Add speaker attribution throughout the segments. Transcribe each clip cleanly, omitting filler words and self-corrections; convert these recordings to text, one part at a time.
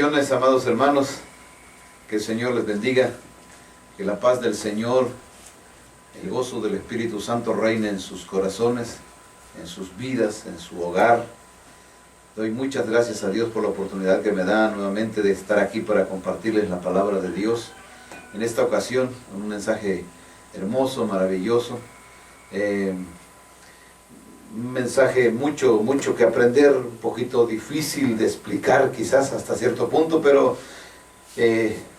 Speaker 1: Bendiciones, amados hermanos, que el Señor les bendiga, que la paz del Señor, el gozo del Espíritu Santo reine en sus corazones, en sus vidas, en su hogar. Doy muchas gracias a Dios por la oportunidad que me da nuevamente de estar aquí para compartirles la palabra de Dios. En esta ocasión, un mensaje hermoso, maravilloso, un mensaje mucho que aprender, un poquito difícil de explicar quizás hasta cierto punto, pero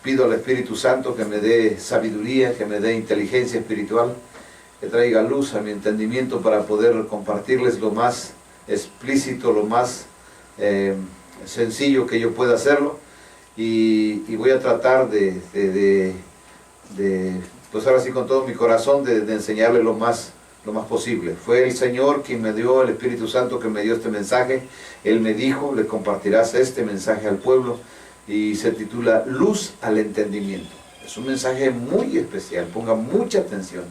Speaker 1: pido al Espíritu Santo que me dé sabiduría, que me dé inteligencia espiritual, que traiga luz a mi entendimiento para poder compartirles lo más explícito, lo más sencillo que yo pueda hacerlo, y voy a tratar pues ahora sí con todo mi corazón de enseñarle lo más posible. Fue el Señor quien me dio, el Espíritu Santo que me dio este mensaje. Él me dijo, le compartirás este mensaje al pueblo, y se titula Luz al Entendimiento. Es un mensaje muy especial, ponga mucha atención.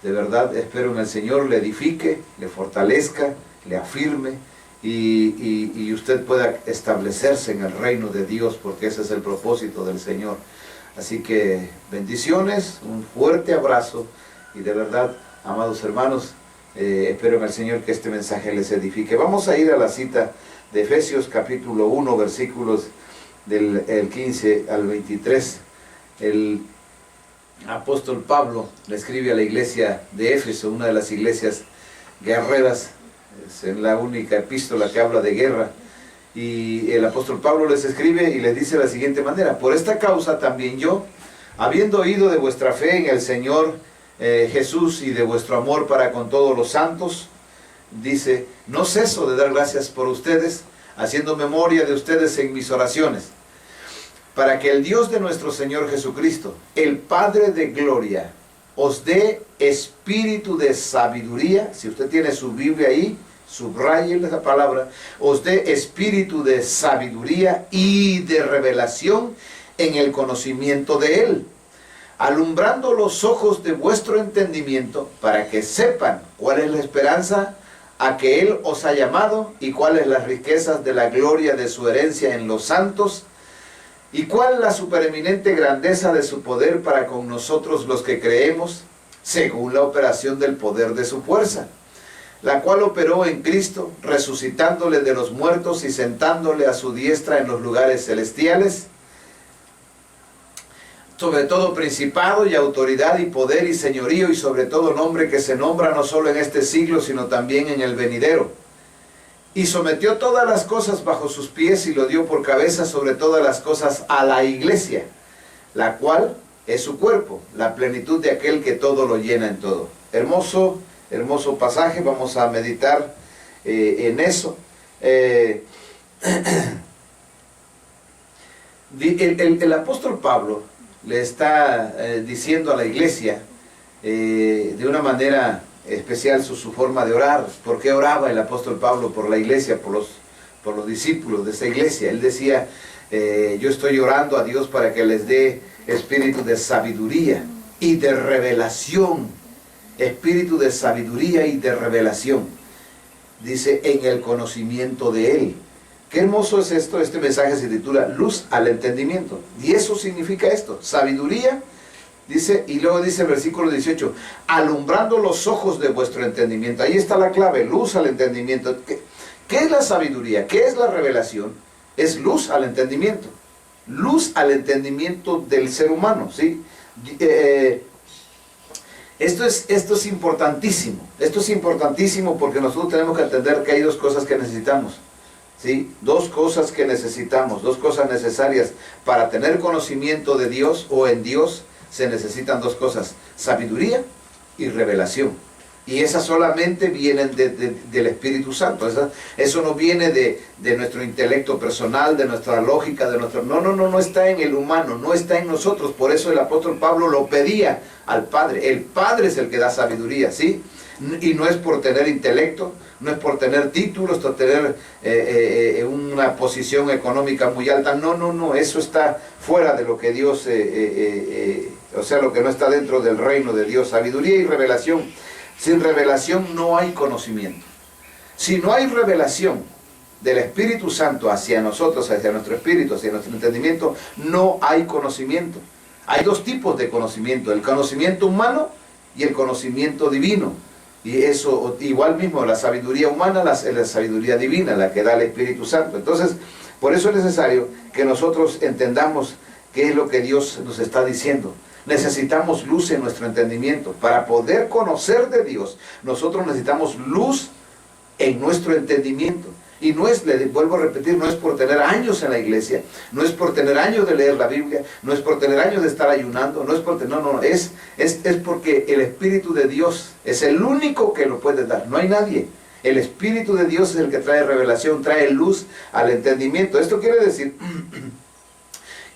Speaker 1: De verdad espero en el Señor le edifique, le fortalezca, le afirme, y usted pueda establecerse en el reino de Dios, porque ese es el propósito del Señor. Así que bendiciones, un fuerte abrazo, y de verdad, amados hermanos, espero en el Señor que este mensaje les edifique. Vamos a ir a la cita de Efesios capítulo 1, versículos del 15 al 23. El apóstol Pablo le escribe a la iglesia de Éfeso, una de las iglesias guerreras. Es la única epístola que habla de guerra. Y el apóstol Pablo les escribe y les dice de la siguiente manera: por esta causa también yo, habiendo oído de vuestra fe en el Señor Jesús y de vuestro amor para con todos los santos, dice, no ceso de dar gracias por ustedes, haciendo memoria de ustedes en mis oraciones, para que el Dios de nuestro Señor Jesucristo, el Padre de gloria, os dé espíritu de sabiduría. Si usted tiene su Biblia ahí, subraye esa palabra: os dé espíritu de sabiduría y de revelación en el conocimiento de Él, alumbrando los ojos de vuestro entendimiento, para que sepan cuál es la esperanza a que Él os ha llamado, y cuáles las riquezas de la gloria de su herencia en los santos, y cuál la supereminente grandeza de su poder para con nosotros los que creemos, según la operación del poder de su fuerza, la cual operó en Cristo, resucitándole de los muertos y sentándole a su diestra en los lugares celestiales, sobre todo principado y autoridad y poder y señorío, y sobre todo nombre que se nombra no solo en este siglo, sino también en el venidero. Y sometió todas las cosas bajo sus pies, y lo dio por cabeza sobre todas las cosas a la iglesia, la cual es su cuerpo, la plenitud de aquel que todo lo llena en todo. Hermoso pasaje, vamos a meditar en eso. El apóstol Pablo le está diciendo a la iglesia de una manera especial su forma de orar. ¿Por qué oraba el apóstol Pablo por la iglesia, por los discípulos de esa iglesia? Él decía, yo estoy orando a Dios para que les dé espíritu de sabiduría y de revelación. Espíritu de sabiduría y de revelación. Dice, en el conocimiento de Él. Qué hermoso es esto. Este mensaje se titula Luz al Entendimiento. Y eso significa esto, sabiduría, dice, y luego dice el versículo 18, alumbrando los ojos de vuestro entendimiento. Ahí está la clave, luz al entendimiento. ¿Qué es la sabiduría? ¿Qué es la revelación? Es luz al entendimiento. Luz al entendimiento del ser humano, ¿sí? Esto es importantísimo. Esto es importantísimo porque nosotros tenemos que entender que hay dos cosas que necesitamos. ¿Sí? Dos cosas que necesitamos, dos cosas necesarias para tener conocimiento de Dios o en Dios. Se necesitan dos cosas: sabiduría y revelación. Y esas solamente vienen del Espíritu Santo. Eso no viene de nuestro intelecto personal, de nuestra lógica, no está en el humano, no está en nosotros. Por eso el apóstol Pablo lo pedía al Padre. El Padre es el que da sabiduría, ¿sí? Y no es por tener intelecto, no es por tener títulos, por tener una posición económica muy alta. No, eso está fuera de lo que Dios, o sea, lo que no está dentro del reino de Dios. Sabiduría y revelación. Sin revelación no hay conocimiento. Si no hay revelación, del Espíritu Santo hacia nosotros, hacia nuestro espíritu, hacia nuestro entendimiento, no hay conocimiento. Hay dos tipos de conocimiento, el conocimiento humano y el conocimiento divino. Y eso, igual mismo, la sabiduría humana, la sabiduría divina, la que da el Espíritu Santo. Entonces, por eso es necesario que nosotros entendamos qué es lo que Dios nos está diciendo. Necesitamos luz en nuestro entendimiento. Para poder conocer de Dios, nosotros necesitamos luz en nuestro entendimiento. Y no es, le vuelvo a repetir, no es por tener años en la iglesia, no es por tener años de leer la Biblia, no es por tener años de estar ayunando, no es por tener, no, es porque el Espíritu de Dios es el único que lo puede dar, no hay nadie. El Espíritu de Dios es el que trae revelación, trae luz al entendimiento. Esto quiere decir,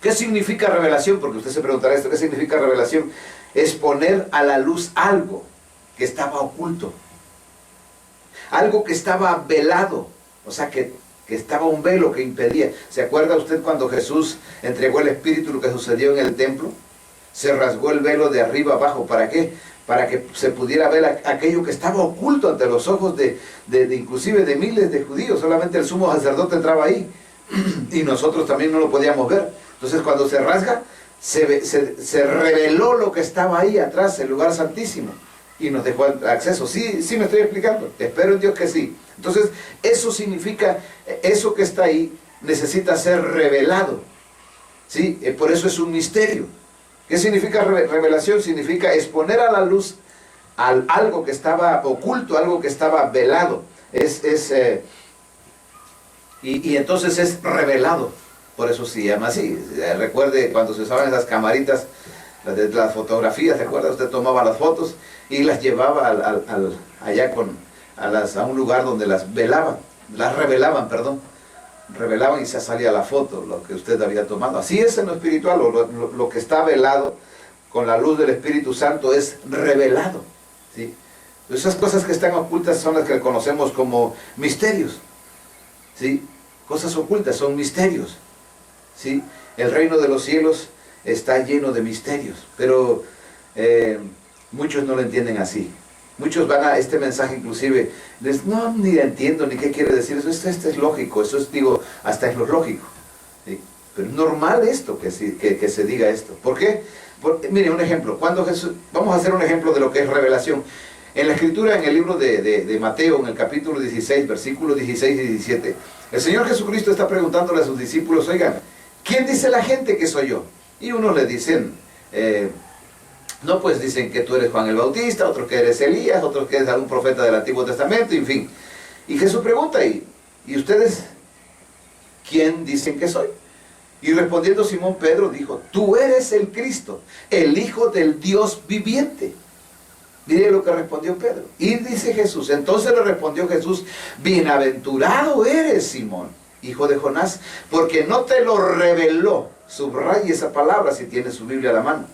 Speaker 1: ¿qué significa revelación? Porque usted se preguntará esto, ¿qué significa revelación? Es poner a la luz algo que estaba oculto, algo que estaba velado. O sea, que estaba un velo que impedía. ¿Se acuerda usted cuando Jesús entregó el Espíritu, lo que sucedió en el templo? Se rasgó el velo de arriba abajo. ¿Para qué? Para que se pudiera ver aquello que estaba oculto ante los ojos inclusive de miles de judíos. Solamente el sumo sacerdote entraba ahí. Y nosotros también no lo podíamos ver. Entonces cuando se rasga, se reveló lo que estaba ahí atrás, el lugar santísimo. Y nos dejó acceso. Sí me estoy explicando. Espero en Dios que sí. Entonces, eso significa, eso que está ahí necesita ser revelado. ¿Sí? Por eso es un misterio. ¿Qué significa revelación? Significa exponer a la luz algo que estaba oculto, algo que estaba velado. Y entonces es revelado. Por eso se llama así. Recuerde cuando se usaban esas camaritas, las fotografías, ¿se acuerda? Usted tomaba las fotos y las llevaba allá a un lugar donde las revelaban, revelaban y se salía la foto, lo que usted había tomado. Así es en lo espiritual, lo que está velado con la luz del Espíritu Santo es revelado, ¿sí? Esas cosas que están ocultas son las que conocemos como misterios, ¿sí? Cosas ocultas son misterios, ¿sí? El reino de los cielos está lleno de misterios, pero muchos no lo entienden así. Muchos van a este mensaje inclusive, no, ni entiendo ni qué quiere decir eso, esto es lógico, eso es, digo, hasta es lo lógico, ¿sí? Pero es normal esto, que se diga esto. ¿Por qué? Mire, un ejemplo, vamos a hacer un ejemplo de lo que es revelación. En la escritura, en el libro de Mateo, en el capítulo 16, versículos 16 y 17, el Señor Jesucristo está preguntándole a sus discípulos, oigan, ¿quién dice la gente que soy yo? Y unos le dicen, no, pues dicen que tú eres Juan el Bautista, otros que eres Elías, otros que eres algún profeta del Antiguo Testamento, en fin. Y Jesús pregunta, ¿y ustedes quién dicen que soy? Y respondiendo Simón Pedro dijo, tú eres el Cristo, el Hijo del Dios viviente. Mire lo que respondió Pedro. Y dice Jesús, entonces le respondió Jesús, bienaventurado eres Simón, hijo de Jonás, porque no te lo reveló, subraye esa palabra si tiene su Biblia a la mano,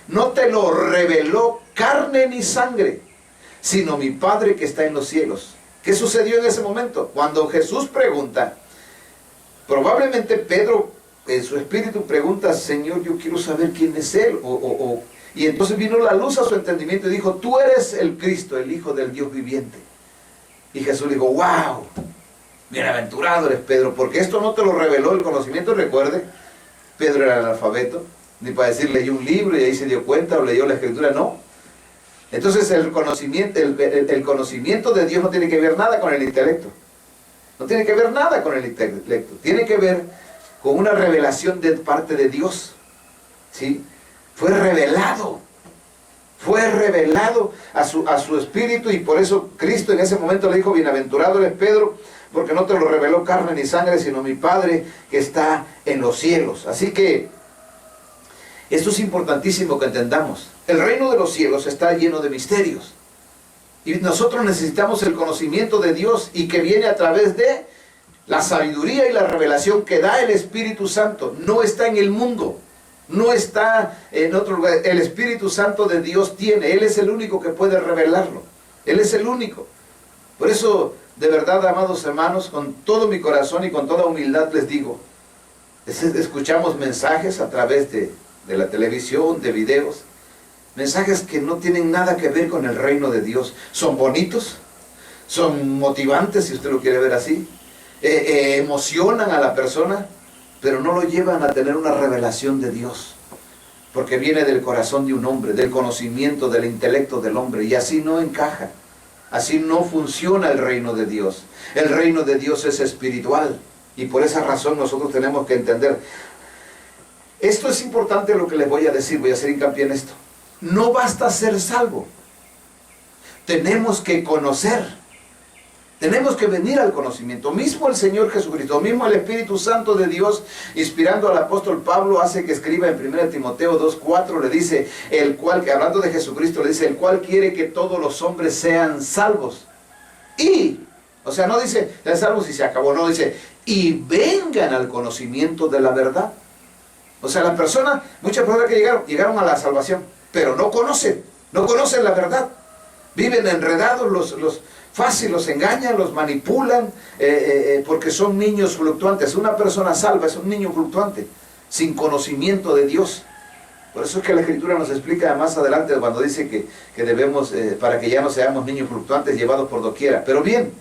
Speaker 1: no te lo reveló carne ni sangre, sino mi Padre que está en los cielos. ¿Qué sucedió en ese momento? Cuando Jesús pregunta, probablemente Pedro en su espíritu pregunta, Señor, yo quiero saber quién es Él, y entonces vino la luz a su entendimiento y dijo, tú eres el Cristo, el Hijo del Dios viviente. Y Jesús le dijo, wow, bienaventurado eres Pedro, porque esto no te lo reveló el conocimiento. Recuerde, Pedro era analfabeto, ni para decir leyó un libro y ahí se dio cuenta o leyó la escritura, no. Entonces el conocimiento de Dios no tiene que ver nada con el intelecto. No tiene que ver nada con el intelecto. Tiene que ver con una revelación de parte de Dios, ¿sí? Fue revelado a su espíritu, y por eso Cristo en ese momento le dijo, bienaventurado eres Pedro, porque no te lo reveló carne ni sangre, sino mi Padre que está en los cielos. Así que esto es importantísimo que entendamos. El reino de los cielos está lleno de misterios, y nosotros necesitamos el conocimiento de Dios, y que viene a través de la sabiduría y la revelación que da el Espíritu Santo. No está en el mundo, no está en otro lugar. El Espíritu Santo de Dios tiene, Él es el único que puede revelarlo, Él es el único. Por eso, de verdad, amados hermanos, con todo mi corazón y con toda humildad les digo, escuchamos mensajes a través de la televisión, de videos, mensajes que no tienen nada que ver con el reino de Dios. Son bonitos, son motivantes, si usted lo quiere ver así, emocionan a la persona, pero no lo llevan a tener una revelación de Dios. Porque viene del corazón de un hombre, del conocimiento, del intelecto del hombre, y así no encaja. Así no funciona el reino de Dios. El reino de Dios es espiritual, y por esa razón nosotros tenemos que entender. Esto es importante lo que les voy a decir, voy a hacer hincapié en esto. No basta ser salvo. Tenemos que conocer. Tenemos que venir al conocimiento. Mismo el Señor Jesucristo, mismo el Espíritu Santo de Dios, inspirando al apóstol Pablo, hace que escriba en 1 Timoteo 2:4, le dice, el cual, que hablando de Jesucristo, le dice, el cual quiere que todos los hombres sean salvos. Y, o sea, no dice, sean salvos y se acabó, no, dice, y vengan al conocimiento de la verdad. O sea, las personas, muchas personas que llegaron a la salvación, pero no conocen la verdad. Viven enredados, fácil los engañan, los manipulan, porque son niños fluctuantes. Una persona salva es un niño fluctuante, sin conocimiento de Dios. Por eso es que la Escritura nos explica más adelante cuando dice que debemos, para que ya no seamos niños fluctuantes llevados por doquiera. Pero bien,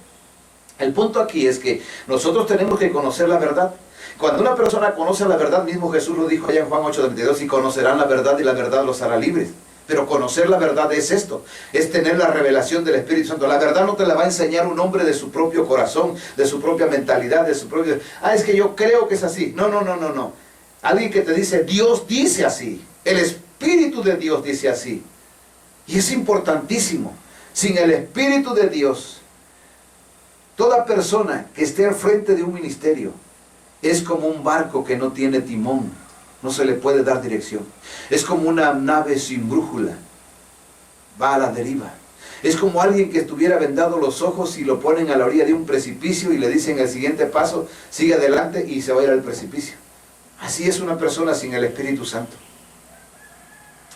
Speaker 1: el punto aquí es que nosotros tenemos que conocer la verdad. Cuando una persona conoce la verdad, mismo Jesús lo dijo allá en Juan 8:22, y conocerán la verdad y la verdad los hará libres. Pero conocer la verdad es esto, es tener la revelación del Espíritu Santo. La verdad no te la va a enseñar un hombre de su propio corazón, de su propia mentalidad, de su propio... es que yo creo que es así. No. Alguien que te dice, Dios dice así. El Espíritu de Dios dice así. Y es importantísimo. Sin el Espíritu de Dios, toda persona que esté al frente de un ministerio es como un barco que no tiene timón. No se le puede dar dirección. Es como una nave sin brújula. Va a la deriva. Es como alguien que estuviera vendado los ojos y lo ponen a la orilla de un precipicio y le dicen el siguiente paso, sigue adelante y se va a ir al precipicio. Así es una persona sin el Espíritu Santo.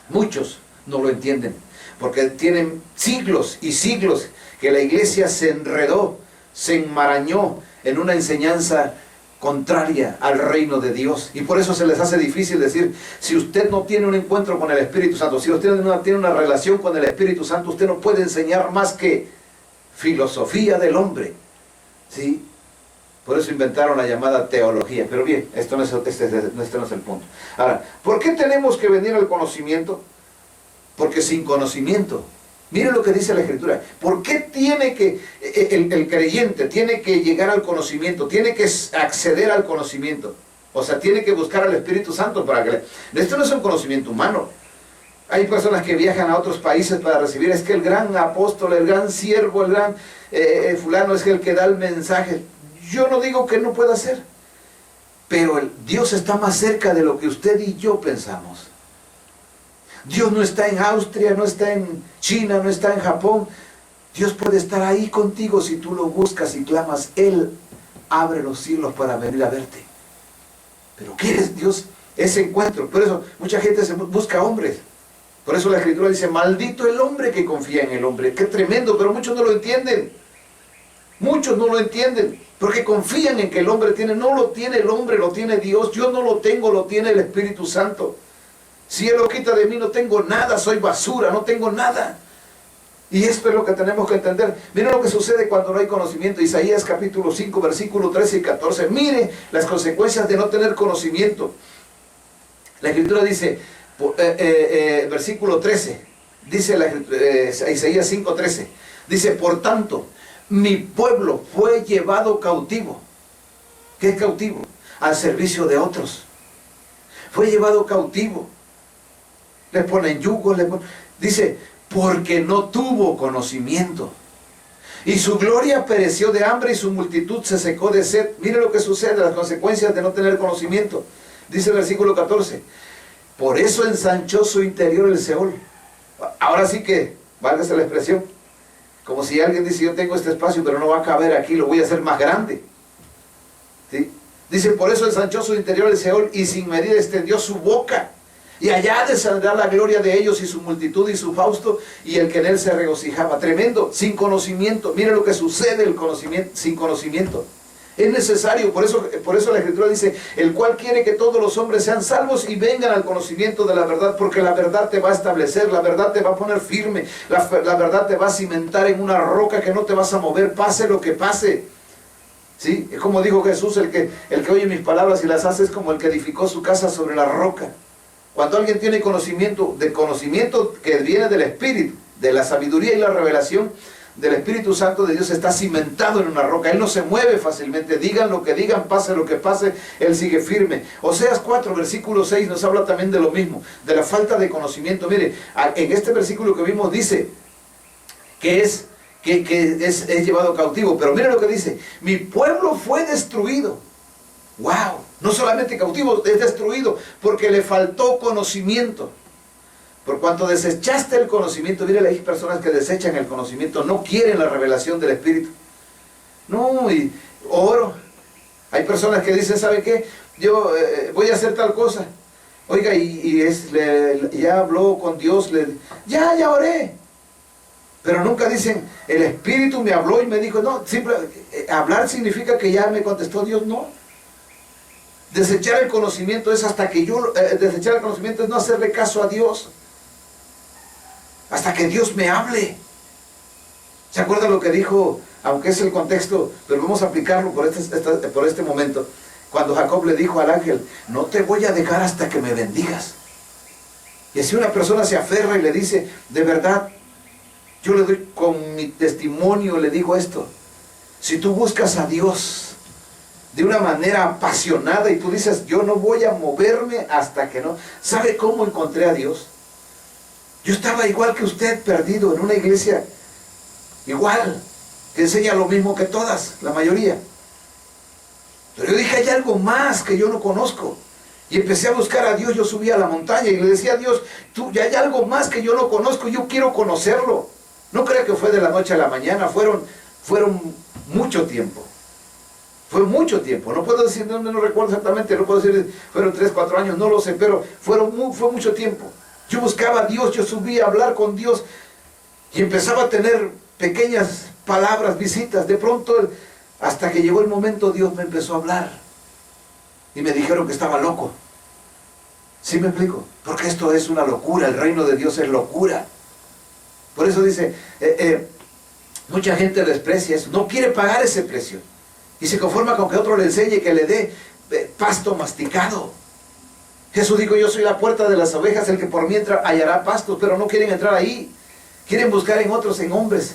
Speaker 1: Muchos no lo entienden, porque tienen siglos y siglos que la iglesia se enredó, se enmarañó en una enseñanza contraria al reino de Dios, y por eso se les hace difícil decir, si usted no tiene un encuentro con el Espíritu Santo, si usted no tiene una relación con el Espíritu Santo, usted no puede enseñar más que filosofía del hombre, ¿sí? Por eso inventaron la llamada teología. Pero bien, este no es el punto. Ahora, ¿por qué tenemos que venir al conocimiento? Porque sin conocimiento, miren lo que dice la Escritura, ¿por qué tiene que, el creyente tiene que llegar al conocimiento, tiene que acceder al conocimiento? O sea, tiene que buscar al Espíritu Santo para que... Esto no es un conocimiento humano. Hay personas que viajan a otros países para recibir, es que el gran apóstol, el gran siervo, el gran fulano es el que da el mensaje. Yo no digo que no pueda ser, pero Dios está más cerca de lo que usted y yo pensamos. Dios no está en Austria, no está en China, no está en Japón. Dios puede estar ahí contigo si tú lo buscas y clamas. Él abre los cielos para venir a verte. Pero ¿quieres Dios ese encuentro? Por eso mucha gente se busca hombres. Por eso la Escritura dice, maldito el hombre que confía en el hombre. Qué tremendo, pero muchos no lo entienden. Muchos no lo entienden, porque confían en que el hombre tiene. No lo tiene el hombre, lo tiene Dios. Yo no lo tengo, lo tiene el Espíritu Santo. Si Él lo quita de mí, no tengo nada, soy basura, no tengo nada. Y esto es lo que tenemos que entender. Miren lo que sucede cuando no hay conocimiento. Isaías capítulo 5, versículo 13 y 14. Mire las consecuencias de no tener conocimiento. La Escritura dice, versículo 13, dice Isaías 5, 13, dice, por tanto, mi pueblo fue llevado cautivo. ¿Qué es cautivo? Al servicio de otros. Fue llevado cautivo. Le ponen yugo, dice, porque no tuvo conocimiento. Y su gloria pereció de hambre y su multitud se secó de sed. Mire lo que sucede, las consecuencias de no tener conocimiento. Dice el versículo 14, por eso ensanchó su interior el Seol. Ahora sí que, válgase la expresión, como si alguien dice, yo tengo este espacio, pero no va a caber aquí, lo voy a hacer más grande. ¿Sí? Dice, por eso ensanchó su interior el Seol y sin medida extendió su boca. Y allá descenderá la gloria de ellos y su multitud y su fausto y el que en él se regocijaba. Tremendo, sin conocimiento. Mire lo que sucede el conocimiento, sin conocimiento. Es necesario, por eso la Escritura dice, el cual quiere que todos los hombres sean salvos y vengan al conocimiento de la verdad, porque la verdad te va a establecer, la verdad te va a poner firme, la verdad te va a cimentar en una roca que no te vas a mover, pase lo que pase. ¿Sí? Es como dijo Jesús, el que oye mis palabras y las hace es como el que edificó su casa sobre la roca. Cuando alguien tiene conocimiento que viene del Espíritu, de la sabiduría y la revelación del Espíritu Santo de Dios, está cimentado en una roca. Él no se mueve fácilmente, digan lo que digan, pase lo que pase, Él sigue firme. Oseas 4, versículo 6 nos habla también de lo mismo, de la falta de conocimiento. Mire, en este versículo que vimos dice que es llevado cautivo, pero mire lo que dice: mi pueblo fue destruido. ¡Wow! No solamente cautivo, es destruido porque le faltó conocimiento. Por cuanto desechaste el conocimiento, mire, hay personas que desechan el conocimiento, no quieren la revelación del Espíritu. No, y oro. Hay personas que dicen, ¿sabe qué? Yo voy a hacer tal cosa. Oiga, ya habló con Dios, ya oré. Pero nunca dicen, el Espíritu me habló y me dijo. No, hablar significa que ya me contestó Dios. No. Desechar el conocimiento es desechar el conocimiento es no hacerle caso a Dios hasta que Dios me hable. ¿Se acuerdan lo que dijo? Aunque es el contexto, pero vamos a aplicarlo por este momento. Cuando Jacob le dijo al ángel, no te voy a dejar hasta que me bendigas. Y si una persona se aferra y le dice, de verdad, yo le doy con mi testimonio, le digo esto: si tú buscas a Dios de una manera apasionada y tú dices, yo no voy a moverme hasta que no... ¿Sabe cómo encontré a Dios? Yo estaba igual que usted, perdido en una iglesia igual, que enseña lo mismo que todas, la mayoría. Pero yo dije, hay algo más que yo no conozco. Y empecé a buscar a Dios. Yo subí a la montaña y le decía a Dios, ya hay algo más que yo no conozco, yo quiero conocerlo. No crea que fue de la noche a la mañana, fueron mucho tiempo. Fue mucho tiempo, no puedo decir, no recuerdo exactamente, no puedo decir, fueron 3, 4 años, no lo sé, pero fue mucho tiempo. Yo buscaba a Dios, yo subía a hablar con Dios y empezaba a tener pequeñas palabras, visitas. De pronto, hasta que llegó el momento, Dios me empezó a hablar y me dijeron que estaba loco. ¿Sí me explico? Porque esto es una locura, el reino de Dios es locura. Por eso dice, mucha gente desprecia eso, no quiere pagar ese precio. Y se conforma con que otro le enseñe, que le dé pasto masticado. Jesús dijo, yo soy la puerta de las ovejas, el que por mí entra hallará pastos, pero no quieren entrar ahí. Quieren buscar en otros, en hombres.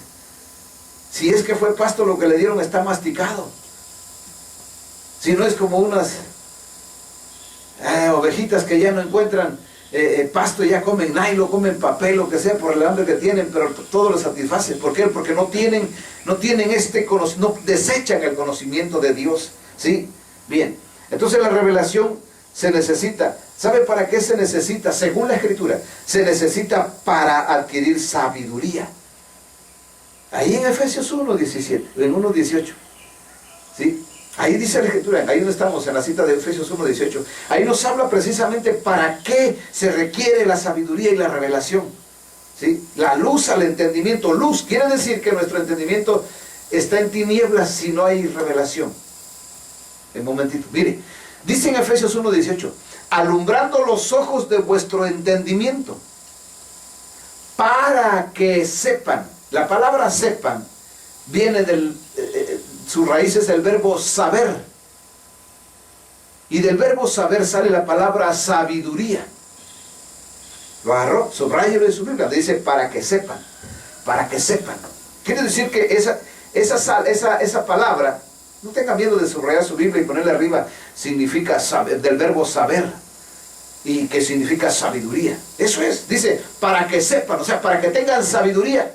Speaker 1: Si es que fue pasto lo que le dieron, está masticado. Si no, es como unas ovejitas que ya no encuentran pasto, ya comen nylon, comen papel, lo que sea, por el hambre que tienen, pero todo lo satisface. ¿Por qué? Porque no tienen este conocimiento, no desechan el conocimiento de Dios. ¿Sí? Bien, entonces la revelación se necesita. ¿Sabe para qué se necesita? Según la Escritura, se necesita para adquirir sabiduría. Ahí en Efesios 1:17, en 1:18, ¿sí? Ahí dice la Escritura, ahí donde estamos, en la cita de Efesios 1:18. Ahí nos habla precisamente para qué se requiere la sabiduría y la revelación. ¿Sí? La luz al entendimiento. Luz quiere decir que nuestro entendimiento está en tinieblas si no hay revelación. Un momentito, mire. Dice en Efesios 1:18, alumbrando los ojos de vuestro entendimiento, para que sepan. La palabra sepan viene su raíz es el verbo saber. Y del verbo saber sale la palabra sabiduría. Lo agarró, subrayelo en su Biblia, dice para que sepan. Para que sepan. Quiere decir que esa palabra, no tenga miedo de subrayar su Biblia y ponerle arriba, significa saber, del verbo saber. Y que significa sabiduría. Eso es, dice, para que sepan, o sea, para que tengan sabiduría.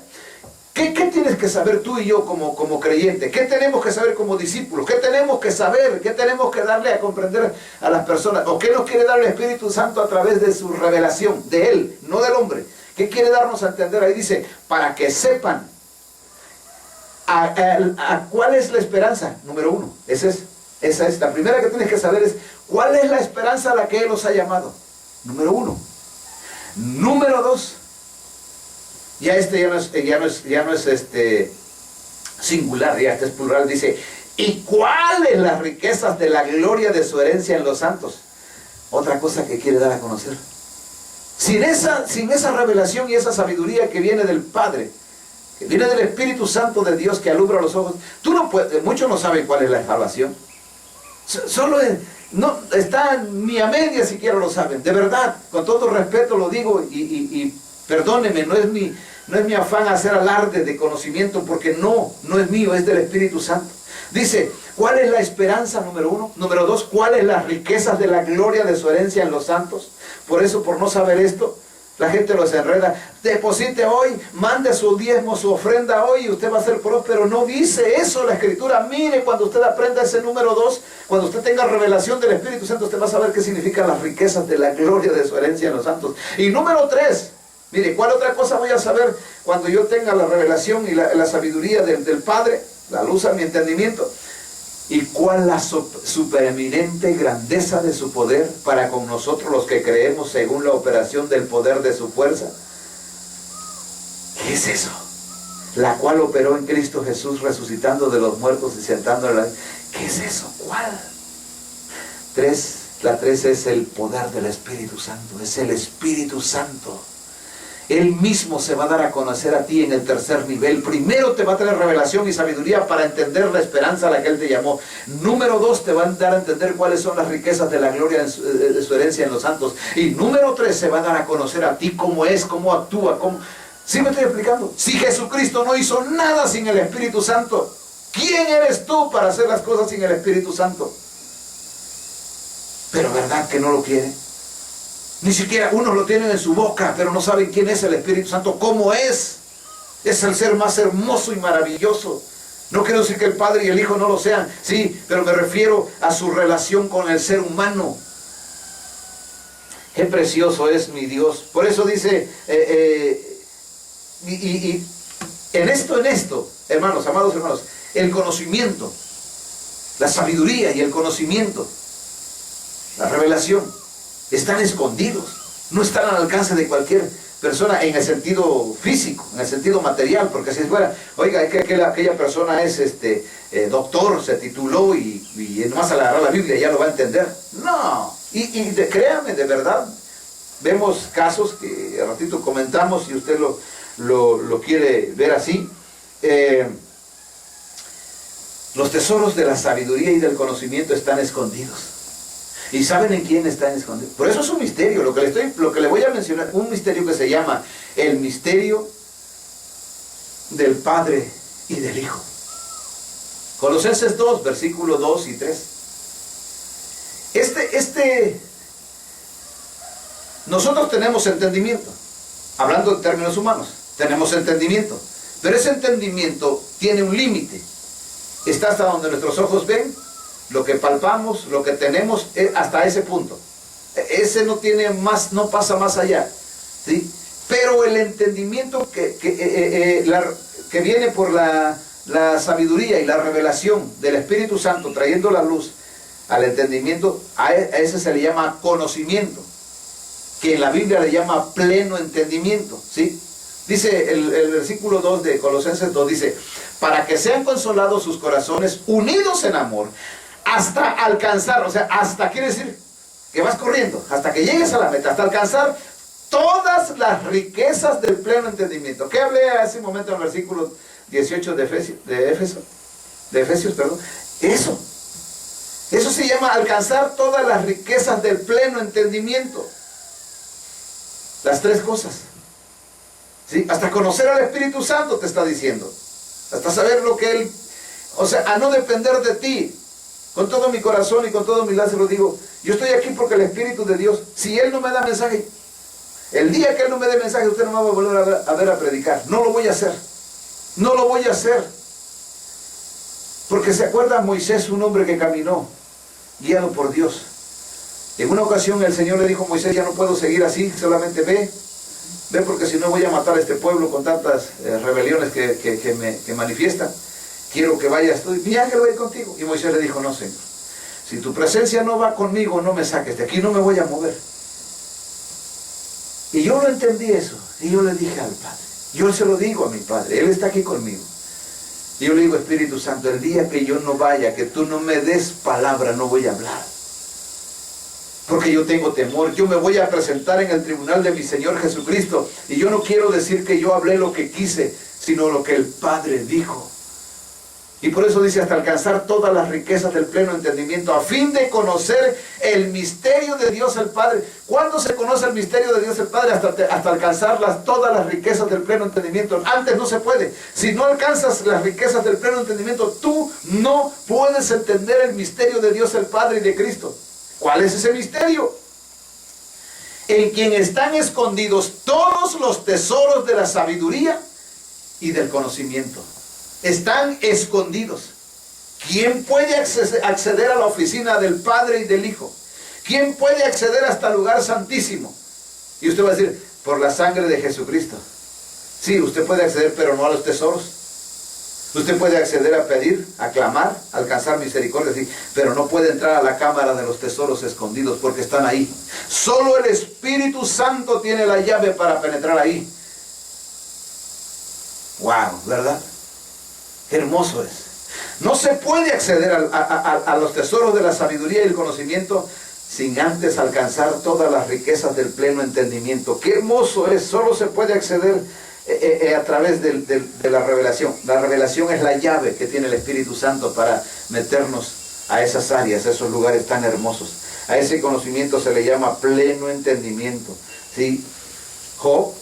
Speaker 1: ¿Qué tienes que saber tú y yo como creyente? ¿Qué tenemos que saber como discípulos? ¿Qué tenemos que saber? ¿Qué tenemos que darle a comprender a las personas? ¿O qué nos quiere dar el Espíritu Santo a través de su revelación? De Él, no del hombre. ¿Qué quiere darnos a entender? Ahí dice, para que sepan a cuál es la esperanza. Número 1, esa es la primera que tienes que saber, es cuál es la esperanza a la que Él los ha llamado. Número 1. Número 2. Ya no es singular, ya es plural, dice, ¿y cuáles las riquezas de la gloria de su herencia en los santos? Otra cosa que quiere dar a conocer. Sin esa revelación y esa sabiduría que viene del Padre, que viene del Espíritu Santo de Dios que alumbra los ojos. Tú no puedes, muchos no saben cuál es la salvación. Solo no está ni a media siquiera lo saben. De verdad, con todo respeto lo digo y perdóneme, no es mi afán hacer alarde de conocimiento, porque no es mío, es del Espíritu Santo. Dice, ¿cuál es la esperanza? Número 1. Número 2, ¿cuáles las riquezas de la gloria de su herencia en los santos? Por eso, por no saber esto, la gente los enreda. Deposite hoy, mande su diezmo, su ofrenda hoy y usted va a ser próspero. No dice eso la Escritura. Mire, cuando usted aprenda ese número 2, cuando usted tenga revelación del Espíritu Santo, usted va a saber qué significan las riquezas de la gloria de su herencia en los santos. Y número 3, mire, ¿cuál otra cosa voy a saber cuando yo tenga la revelación y la sabiduría del Padre? La luz a mi entendimiento. ¿Y cuál la supereminente grandeza de su poder para con nosotros los que creemos según la operación del poder de su fuerza? ¿Qué es eso? La cual operó en Cristo Jesús, resucitando de los muertos y sentando en la... ¿Qué es eso? ¿Cuál? La 3 es el poder del Espíritu Santo. Es el Espíritu Santo. Él mismo se va a dar a conocer a ti en el tercer nivel. Primero te va a traer revelación y sabiduría para entender la esperanza a la que Él te llamó. Número 2, te va a dar a entender cuáles son las riquezas de la gloria de su herencia en los santos. Y número 3, se va a dar a conocer a ti cómo es, cómo actúa, cómo... ¿Sí me estoy explicando? Si Jesucristo no hizo nada sin el Espíritu Santo, ¿quién eres tú para hacer las cosas sin el Espíritu Santo? Pero ¿verdad que no lo quiere? Ni siquiera unos lo tienen en su boca, pero no saben quién es el Espíritu Santo, cómo es. Es el ser más hermoso y maravilloso. No quiero decir que el Padre y el Hijo no lo sean, sí, pero me refiero a su relación con el ser humano. Qué precioso es mi Dios. Por eso dice, en esto, hermanos, amados hermanos, el conocimiento, la sabiduría y el conocimiento, la revelación, están escondidos, no están al alcance de cualquier persona en el sentido físico, en el sentido material, porque si fuera, oiga, es que aquella persona es doctor, se tituló y nomás al agarrar la Biblia ya lo va a entender. No, créame, de verdad, vemos casos que al ratito comentamos, si usted lo quiere ver así. Los tesoros de la sabiduría y del conocimiento están escondidos. ¿Y saben en quién están escondidos? Por eso es un misterio, lo que le voy a mencionar, un misterio que se llama el misterio del Padre y del Hijo. Colosenses 2, versículos 2 y 3. Nosotros tenemos entendimiento, hablando en términos humanos, tenemos entendimiento, pero ese entendimiento tiene un límite. Está hasta donde nuestros ojos ven, lo que palpamos, lo que tenemos, hasta ese punto. Ese no tiene más, no pasa más allá, ¿sí? Pero el entendimiento que viene por la sabiduría y la revelación del Espíritu Santo, trayendo la luz al entendimiento, a ese se le llama conocimiento, que en la Biblia le llama pleno entendimiento, ¿sí? Dice el versículo 2 de Colosenses 2, dice, para que sean consolados sus corazones, unidos en amor, hasta alcanzar, o sea, hasta quiere decir que vas corriendo, hasta que llegues a la meta, hasta alcanzar todas las riquezas del pleno entendimiento. ¿Qué hablé hace un momento en el versículo 18 de Efesios, perdón? Eso se llama alcanzar todas las riquezas del pleno entendimiento. Las 3 cosas. ¿Sí? Hasta conocer al Espíritu Santo te está diciendo. Hasta saber lo que Él... O sea, a no depender de ti. Con todo mi corazón y con todo mi láser lo digo. Yo estoy aquí porque el Espíritu de Dios, si Él no me da mensaje, el día que Él no me dé mensaje, usted no me va a volver a ver a predicar. No lo voy a hacer. No lo voy a hacer. Porque se acuerda Moisés, un hombre que caminó, guiado por Dios. En una ocasión el Señor le dijo a Moisés, ya no puedo seguir así, solamente ve porque si no voy a matar a este pueblo con tantas rebeliones que manifiestan. Quiero que vayas tú, mi ángel va a ir contigo. Y Moisés le dijo, no, Señor, si tu presencia no va conmigo, no me saques de aquí, no me voy a mover. Y yo lo entendí eso, y yo le dije al Padre, yo se lo digo a mi Padre, Él está aquí conmigo. Y yo le digo, Espíritu Santo, el día que yo no vaya, que tú no me des palabra, no voy a hablar. porque yo tengo temor. Yo me voy a presentar en el tribunal de mi Señor Jesucristo, y yo no quiero decir que yo hablé lo que quise, sino lo que el Padre dijo. Y por eso dice, hasta alcanzar todas las riquezas del pleno entendimiento, a fin de conocer el misterio de Dios el Padre. ¿Cuándo se conoce el misterio de Dios el Padre? Hasta alcanzar todas las riquezas del pleno entendimiento. Antes no se puede. Si no alcanzas las riquezas del pleno entendimiento, tú no puedes entender el misterio de Dios el Padre y de Cristo. ¿Cuál es ese misterio? En quien están escondidos todos los tesoros de la sabiduría y del conocimiento. Están escondidos. ¿Quién puede acceder a la oficina del Padre y del Hijo? ¿Quién puede acceder hasta el lugar santísimo? Y usted va a decir, por la sangre de Jesucristo. Sí, usted puede acceder, pero no a los tesoros. Usted puede acceder a pedir, a clamar, a alcanzar misericordia, sí, pero no puede entrar a la cámara de los tesoros escondidos porque están ahí. Solo el Espíritu Santo tiene la llave para penetrar ahí. Wow, ¿verdad? Qué hermoso es. No se puede acceder a los tesoros de la sabiduría y el conocimiento sin antes alcanzar todas las riquezas del pleno entendimiento. Qué hermoso es. Solo se puede acceder a través de la revelación. La revelación es la llave que tiene el Espíritu Santo para meternos a esas áreas, a esos lugares tan hermosos. A ese conocimiento se le llama pleno entendimiento. ¿Sí? Job,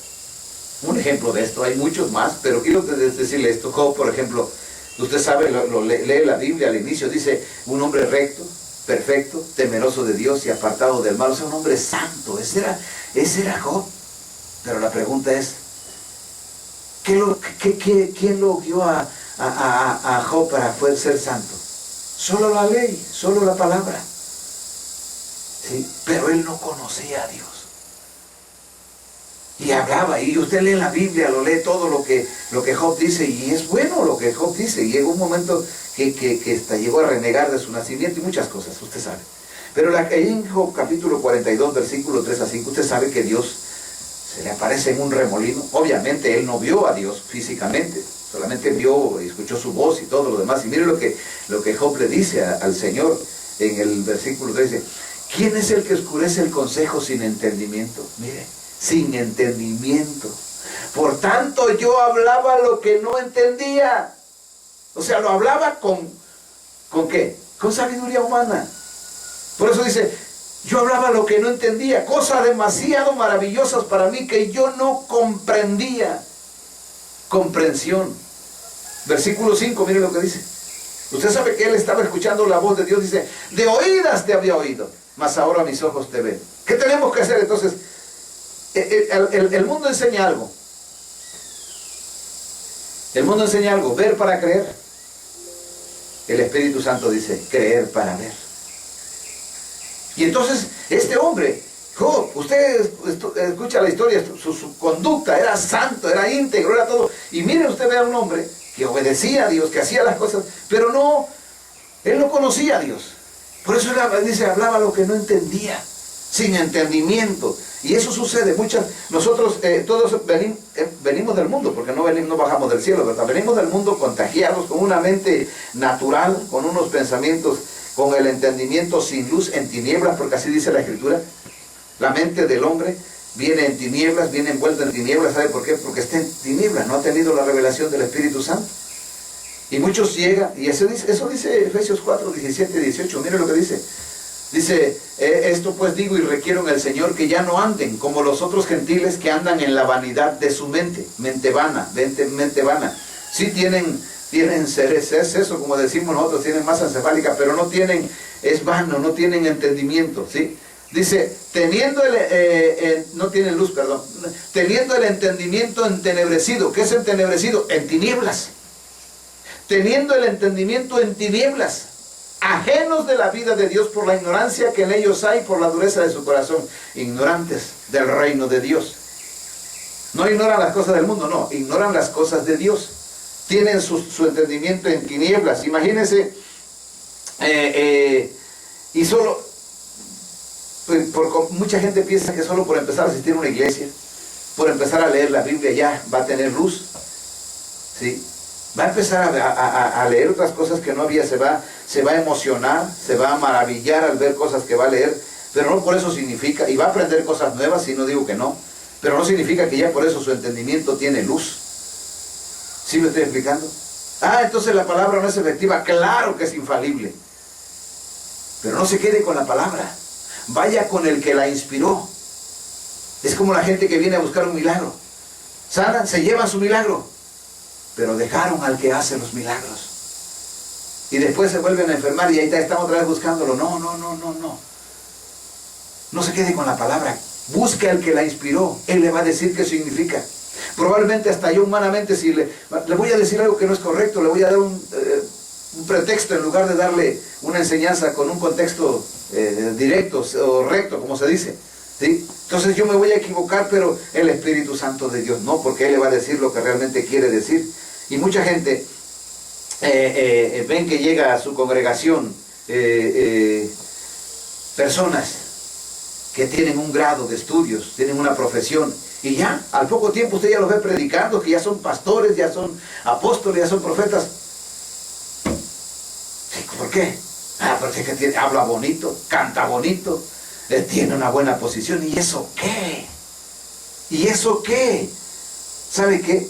Speaker 1: un ejemplo de esto, hay muchos más, pero quiero decirle esto. Job, por ejemplo, usted sabe, lee la Biblia al inicio, dice, un hombre recto, perfecto, temeroso de Dios y apartado del mal. O sea, un hombre santo. Ese era Job. Pero la pregunta es, ¿quién lo guió a Job para poder ser santo? Solo la ley, solo la palabra. ¿Sí? Pero él no conocía a Dios. Y hablaba, y usted lee la Biblia, lo lee todo lo que Job dice, y es bueno lo que Job dice. Y llegó un momento que hasta llegó a renegar de su nacimiento y muchas cosas, usted sabe. Pero ahí en Job capítulo 42, versículo 3 a 5, usted sabe que Dios se le aparece en un remolino. Obviamente él no vio a Dios físicamente, solamente vio y escuchó su voz y todo lo demás. Y mire lo que Job le dice al Señor en el versículo 3, dice, ¿quién es el que oscurece el consejo sin entendimiento? Mire, sin entendimiento. Por tanto yo hablaba lo que no entendía. O sea, lo hablaba ¿con qué? Con sabiduría humana. Por eso dice, yo hablaba lo que no entendía, cosas demasiado maravillosas para mí que yo no comprendía. Comprensión. Versículo 5, mire lo que dice. Usted sabe que él estaba escuchando la voz de Dios, dice, de oídas te había oído, mas ahora mis ojos te ven. ¿Qué tenemos que hacer entonces? El mundo enseña algo. El mundo enseña algo, ver para creer. El Espíritu Santo dice, creer para ver. Y entonces, este hombre, Job, usted escucha la historia, su conducta era santo, era íntegro, era todo. Y mire, usted ve a un hombre que obedecía a Dios, que hacía las cosas, pero no, él no conocía a Dios. Por eso él dice, hablaba lo que no entendía, sin entendimiento. Y eso sucede, nosotros todos venimos del mundo, porque no bajamos del cielo, ¿verdad? Venimos del mundo contagiados con una mente natural, con unos pensamientos, con el entendimiento sin luz, en tinieblas, porque así dice la Escritura. La mente del hombre viene en tinieblas, viene envuelta en tinieblas. ¿Sabe por qué? Porque está en tinieblas, no ha tenido la revelación del Espíritu Santo. Y muchos llegan, y eso dice Efesios 4, 17 y 18, mire lo que dice. Dice, esto pues digo y requiero en el Señor que ya no anden como los otros gentiles que andan en la vanidad de su mente vana. Sí tienen eso, como decimos nosotros, tienen masa encefálica, pero no tienen, es vano, no tienen entendimiento, ¿sí? Dice, no tienen luz, perdón, teniendo el entendimiento entenebrecido. ¿Qué es entenebrecido? En tinieblas. Teniendo el entendimiento en tinieblas, ajenos de la vida de Dios por la ignorancia que en ellos hay, por la dureza de su corazón, ignorantes del reino de Dios. No ignoran las cosas del mundo, no, ignoran las cosas de Dios. Tienen su entendimiento en tinieblas. Imagínense, y solo, mucha gente piensa que solo por empezar a asistir a una iglesia, por empezar a leer la Biblia ya va a tener luz, ¿sí? Va a empezar a leer otras cosas que no había, se va a emocionar, se va a maravillar al ver cosas que va a leer, Pero no por eso significa, y va a aprender cosas nuevas, y no digo que no, pero no significa que ya por eso su entendimiento tiene luz. ¿Sí me estoy explicando? Entonces la palabra no es efectiva. Claro que es infalible. Pero no se quede con la palabra. Vaya con el que la inspiró. Es como la gente que viene a buscar un milagro. Sanan, se llevan su milagro, pero dejaron al que hace los milagros. Y después se vuelven a enfermar y ahí están otra vez buscándolo. No. No se quede con la palabra. Busque al que la inspiró. Él le va a decir qué significa. Probablemente hasta yo humanamente, si le voy a decir algo que no es correcto, le voy a dar un pretexto en lugar de darle una enseñanza con un contexto directo o recto, como se dice. ¿Sí? Entonces yo me voy a equivocar, pero el Espíritu Santo de Dios no, porque Él le va a decir lo que realmente quiere decir. Y mucha gente ven que llega a su congregación personas que tienen un grado de estudios, tienen una profesión, y ya, al poco tiempo usted ya los ve predicando, que ya son pastores, ya son apóstoles, ya son profetas. Sí, ¿por qué? Porque es que habla bonito, canta bonito, tiene una buena posición. ¿Y eso qué? ¿Y eso qué? ¿Sabe qué?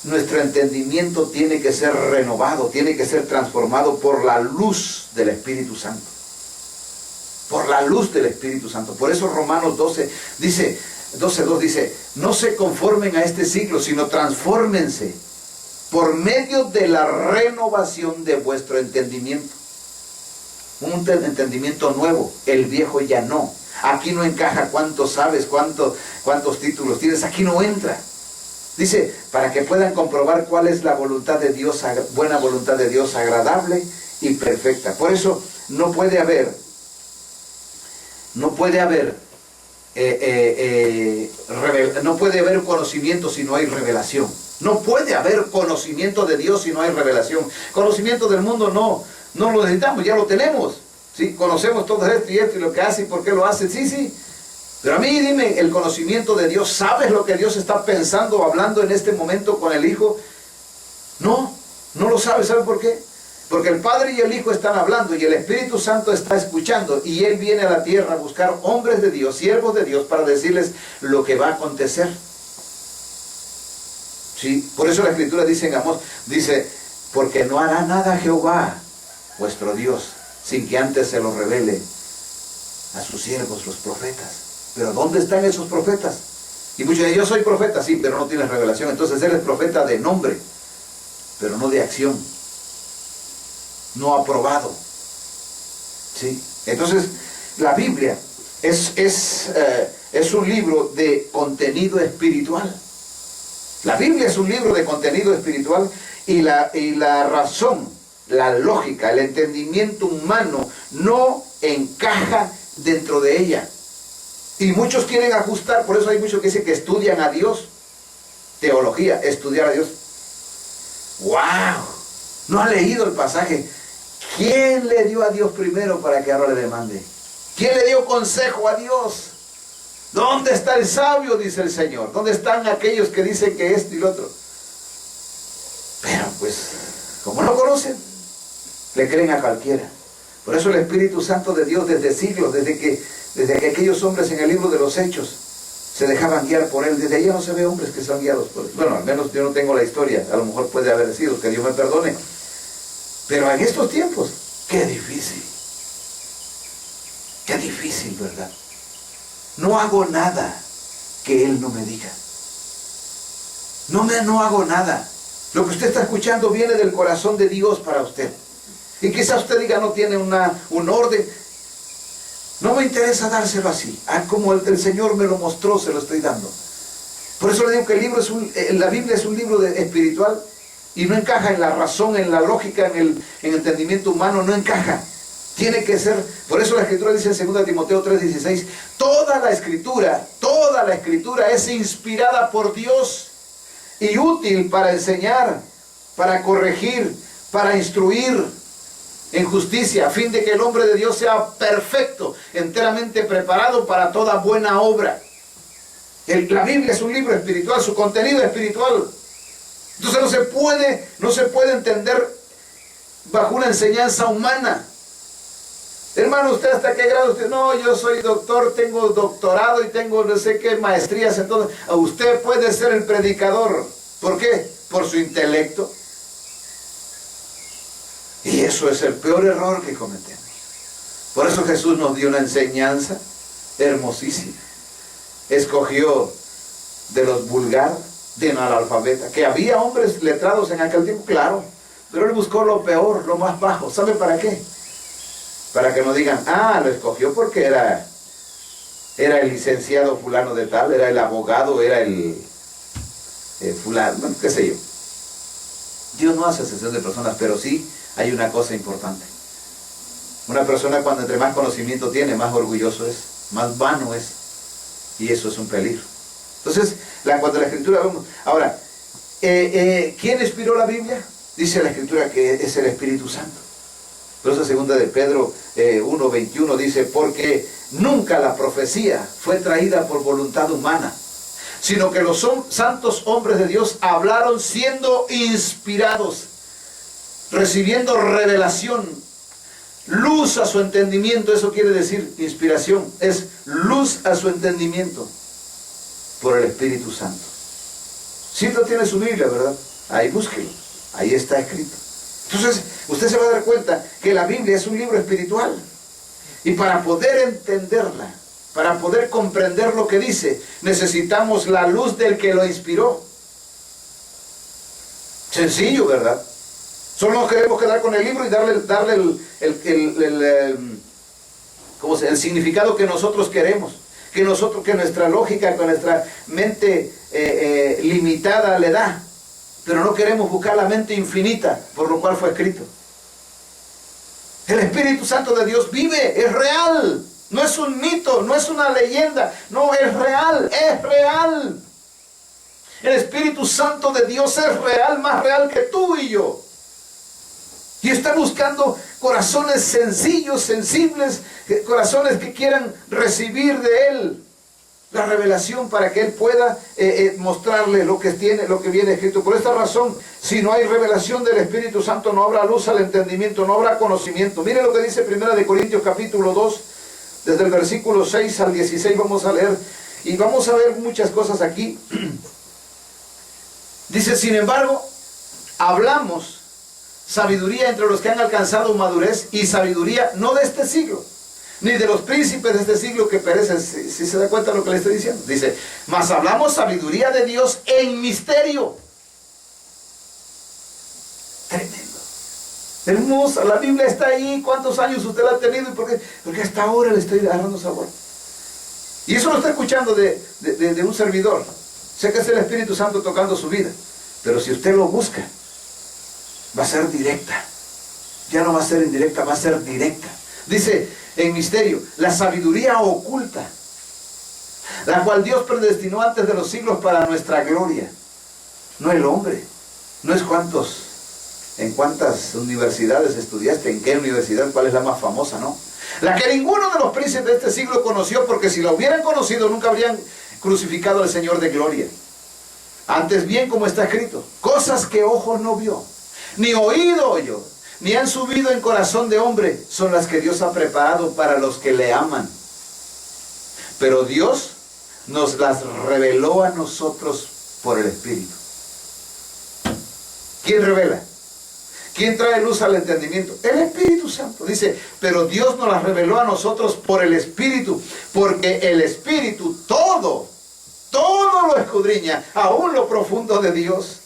Speaker 1: Nuestro entendimiento tiene que ser renovado, tiene que ser transformado por la luz del Espíritu Santo. Por la luz del Espíritu Santo. Por eso Romanos 12:2 dice, no se conformen a este siglo, sino transfórmense por medio de la renovación de vuestro entendimiento. Un entendimiento nuevo, el viejo ya no. Aquí no encaja cuánto sabes, cuántos títulos tienes, aquí no entra. Dice, para que puedan comprobar cuál es la voluntad de Dios, buena voluntad de Dios, agradable y perfecta. Por eso no puede haber conocimiento si no hay revelación. No puede haber conocimiento de Dios si no hay revelación. Conocimiento del mundo no lo necesitamos, ya lo tenemos. ¿Sí? Conocemos todo esto y lo que hace y por qué lo hace. Sí. Pero a mí dime, el conocimiento de Dios, ¿sabes lo que Dios está pensando o hablando en este momento con el Hijo? No lo sabes. ¿Sabe por qué? Porque el Padre y el Hijo están hablando y el Espíritu Santo está escuchando, y Él viene a la tierra a buscar hombres de Dios, siervos de Dios, para decirles lo que va a acontecer. ¿Sí? Por eso la Escritura dice en Amós, dice, porque no hará nada Jehová, vuestro Dios, sin que antes se lo revele a sus siervos, los profetas. Pero ¿dónde están esos profetas? Y muchos dicen, yo soy profeta, sí, pero no tienes revelación. Entonces eres profeta de nombre, pero no de acción. No aprobado. ¿Sí? Entonces, la Biblia es un libro de contenido espiritual. La Biblia es un libro de contenido espiritual, y la razón, la lógica, el entendimiento humano no encaja dentro de ella. Y muchos quieren ajustar, por eso hay muchos que dicen que estudian a Dios. Teología, estudiar a Dios. ¡Wow! No ha leído el pasaje. ¿Quién le dio a Dios primero para que ahora le demande? ¿Quién le dio consejo a Dios? ¿Dónde está el sabio? Dice el Señor. ¿Dónde están aquellos que dicen que esto y lo otro? Pero pues, como no conocen, le creen a cualquiera. Por eso el Espíritu Santo de Dios desde siglos, desde que aquellos hombres en el libro de los Hechos se dejaban guiar por Él, desde ahí no se ve hombres que son guiados por Él. Bueno, al menos yo no tengo la historia, a lo mejor puede haber sido, que Dios me perdone. Pero en estos tiempos, qué difícil, ¿verdad? No hago nada que Él no me diga. No hago nada. Lo que usted está escuchando viene del corazón de Dios para usted. Y quizás usted diga, no tiene un orden. No me interesa dárselo así. Como el Señor me lo mostró, se lo estoy dando. Por eso le digo que la Biblia es un libro espiritual, y no encaja en la razón, en la lógica, en el entendimiento humano, no encaja. Tiene que ser, por eso la Escritura dice en 2 Timoteo 3:16, toda la Escritura es inspirada por Dios y útil para enseñar, para corregir, para instruir en justicia, a fin de que el hombre de Dios sea perfecto, enteramente preparado para toda buena obra. La Biblia es un libro espiritual, su contenido es espiritual. Entonces no se puede entender bajo una enseñanza humana. Hermano, ¿usted hasta qué grado? Usted, no, yo soy doctor, tengo doctorado y tengo no sé qué maestrías. Entonces, usted puede ser el predicador. ¿Por qué? Por su intelecto. Y eso es el peor error que cometemos. Por eso Jesús nos dio una enseñanza hermosísima. Escogió de los vulgares, de analfabeta, que había hombres letrados en aquel tiempo, claro, pero él buscó lo peor, lo más bajo. ¿Sabe para qué? Para que no digan, ah, lo escogió porque era el licenciado fulano de tal, era el abogado, era el fulano, bueno, qué sé yo. Dios no hace excepción de personas, pero sí hay una cosa importante. Una persona cuando entre más conocimiento tiene, más orgulloso es, más vano es, y eso es un peligro. Entonces, cuando la Escritura vemos, ahora, ¿quién inspiró la Biblia? Dice la Escritura que es el Espíritu Santo. Por eso segunda de Pedro 1:21 dice, porque nunca la profecía fue traída por voluntad humana, sino que los santos hombres de Dios hablaron siendo inspirados, recibiendo revelación, luz a su entendimiento. Eso quiere decir inspiración, es luz a su entendimiento por el Espíritu Santo. Si no tiene su Biblia, ¿verdad? Ahí búsquelo, ahí está escrito. Entonces, usted se va a dar cuenta que la Biblia es un libro espiritual. Y para poder entenderla, para poder comprender lo que dice, necesitamos la luz del que lo inspiró. Sencillo, ¿verdad? Solo nos queremos quedar con el libro y darle el significado que nosotros queremos. Que nuestra lógica, que nuestra mente limitada le da. Pero no queremos buscar la mente infinita, por lo cual fue escrito. El Espíritu Santo de Dios vive, es real. No es un mito, no es una leyenda. No, es real, es real. El Espíritu Santo de Dios es real, más real que tú y yo. Y está buscando corazones sencillos, sensibles, corazones que quieran recibir de Él la revelación para que Él pueda mostrarle lo que tiene, lo que viene escrito. Por esta razón, si no hay revelación del Espíritu Santo, no habrá luz al entendimiento, no habrá conocimiento. Mire lo que dice 1 Corintios capítulo 2, desde el versículo 6 al 16 vamos a leer, y vamos a ver muchas cosas aquí. Dice, sin embargo, hablamos sabiduría entre los que han alcanzado madurez, y sabiduría no de este siglo, ni de los príncipes de este siglo que perecen. Si se da cuenta de lo que le estoy diciendo. Dice, mas hablamos sabiduría de Dios en misterio. Tremendo. Hermosa, la Biblia está ahí. ¿Cuántos años usted la ha tenido? Porque hasta ahora le estoy agarrando sabor. Y eso lo está escuchando de un servidor. Sé que es el Espíritu Santo tocando su vida. Pero si usted lo busca, va a ser directa. Ya no va a ser indirecta, va a ser directa. Dice, en misterio, la sabiduría oculta, la cual Dios predestinó antes de los siglos para nuestra gloria. No el hombre. No es en cuántas universidades estudiaste, en qué universidad, cuál es la más famosa, no. La que ninguno de los príncipes de este siglo conoció, porque si la hubieran conocido nunca habrían crucificado al Señor de gloria. Antes bien, como está escrito, cosas que ojo no vio, ni oído oyó, ni han subido en corazón de hombre, son las que Dios ha preparado para los que le aman. Pero Dios nos las reveló a nosotros por el Espíritu. ¿Quién revela? ¿Quién trae luz al entendimiento? El Espíritu Santo. Dice, pero Dios nos las reveló a nosotros por el Espíritu, porque el Espíritu todo lo escudriña, aún lo profundo de Dios.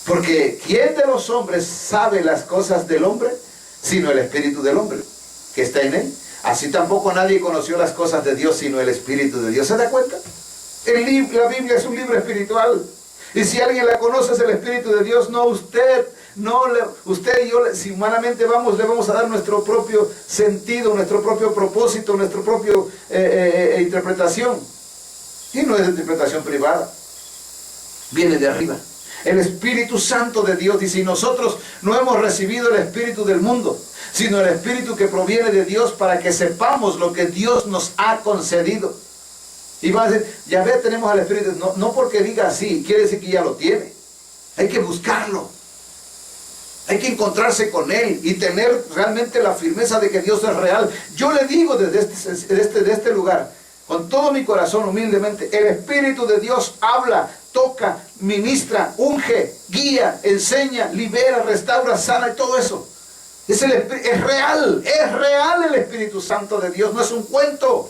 Speaker 1: Porque ¿quién de los hombres sabe las cosas del hombre? Sino el Espíritu del hombre, que está en él. Así tampoco nadie conoció las cosas de Dios, sino el Espíritu de Dios. ¿Se da cuenta? La Biblia es un libro espiritual. Y si alguien la conoce es el Espíritu de Dios, no usted. Usted y yo, si humanamente le vamos a dar nuestro propio sentido, nuestro propio propósito, nuestra propia interpretación. Y no es interpretación privada. Viene de arriba. El Espíritu Santo de Dios dice, y nosotros no hemos recibido el Espíritu del mundo, sino el Espíritu que proviene de Dios, para que sepamos lo que Dios nos ha concedido. Y van a decir, ya ve, tenemos al Espíritu. No porque diga así, quiere decir que ya lo tiene. Hay que buscarlo. Hay que encontrarse con Él y tener realmente la firmeza de que Dios es real. Yo le digo desde este lugar, con todo mi corazón, humildemente, el Espíritu de Dios habla, toca, ministra, unge, guía, enseña, libera, restaura, sana y todo eso. Es real el Espíritu Santo de Dios, no es un cuento.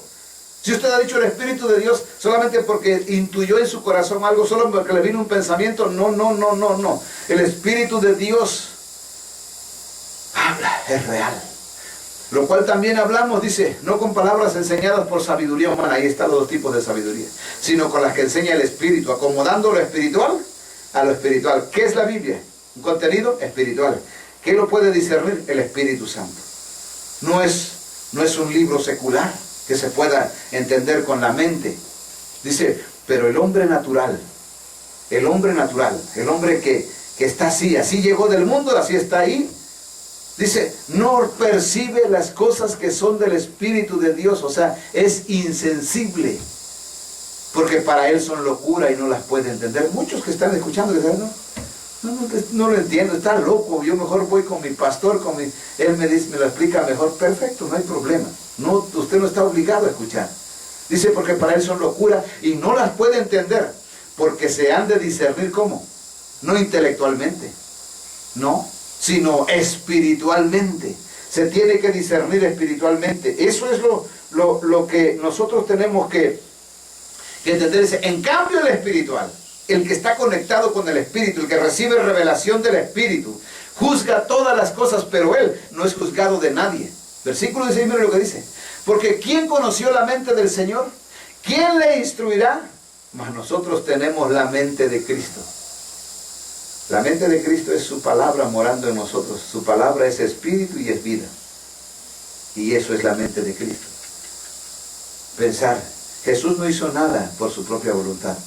Speaker 1: Si usted ha dicho el Espíritu de Dios solamente porque intuyó en su corazón algo, solo porque le vino un pensamiento, no. El Espíritu de Dios habla, es real. Lo cual también hablamos, dice, no con palabras enseñadas por sabiduría humana, ahí están los dos tipos de sabiduría, sino con las que enseña el Espíritu, acomodando lo espiritual a lo espiritual. ¿Qué es la Biblia? Un contenido espiritual. ¿Qué lo puede discernir? El Espíritu Santo. No es un libro secular que se pueda entender con la mente. Dice, pero el hombre natural, el hombre que está así llegó del mundo, así está ahí. Dice, no percibe las cosas que son del Espíritu de Dios, o sea, es insensible, porque para él son locura y no las puede entender. Muchos que están escuchando dicen, no lo entiendo, está loco, yo mejor voy con mi pastor, él me dice, me lo explica mejor. Perfecto, no hay problema, usted no está obligado a escuchar. Dice, porque para él son locura y no las puede entender, porque se han de discernir. ¿Cómo? No intelectualmente, no, sino espiritualmente. Se tiene que discernir espiritualmente. Eso es lo que nosotros tenemos que entender. En cambio, el espiritual, el que está conectado con el Espíritu, el que recibe revelación del Espíritu, juzga todas las cosas, pero él no es juzgado de nadie. Versículo 16, mire lo que dice. Porque ¿quién conoció la mente del Señor? ¿Quién le instruirá? Mas nosotros tenemos la mente de Cristo. La mente de Cristo es su palabra morando en nosotros. Su palabra es espíritu y es vida. Y eso es la mente de Cristo. Pensar, Jesús no hizo nada por su propia voluntad.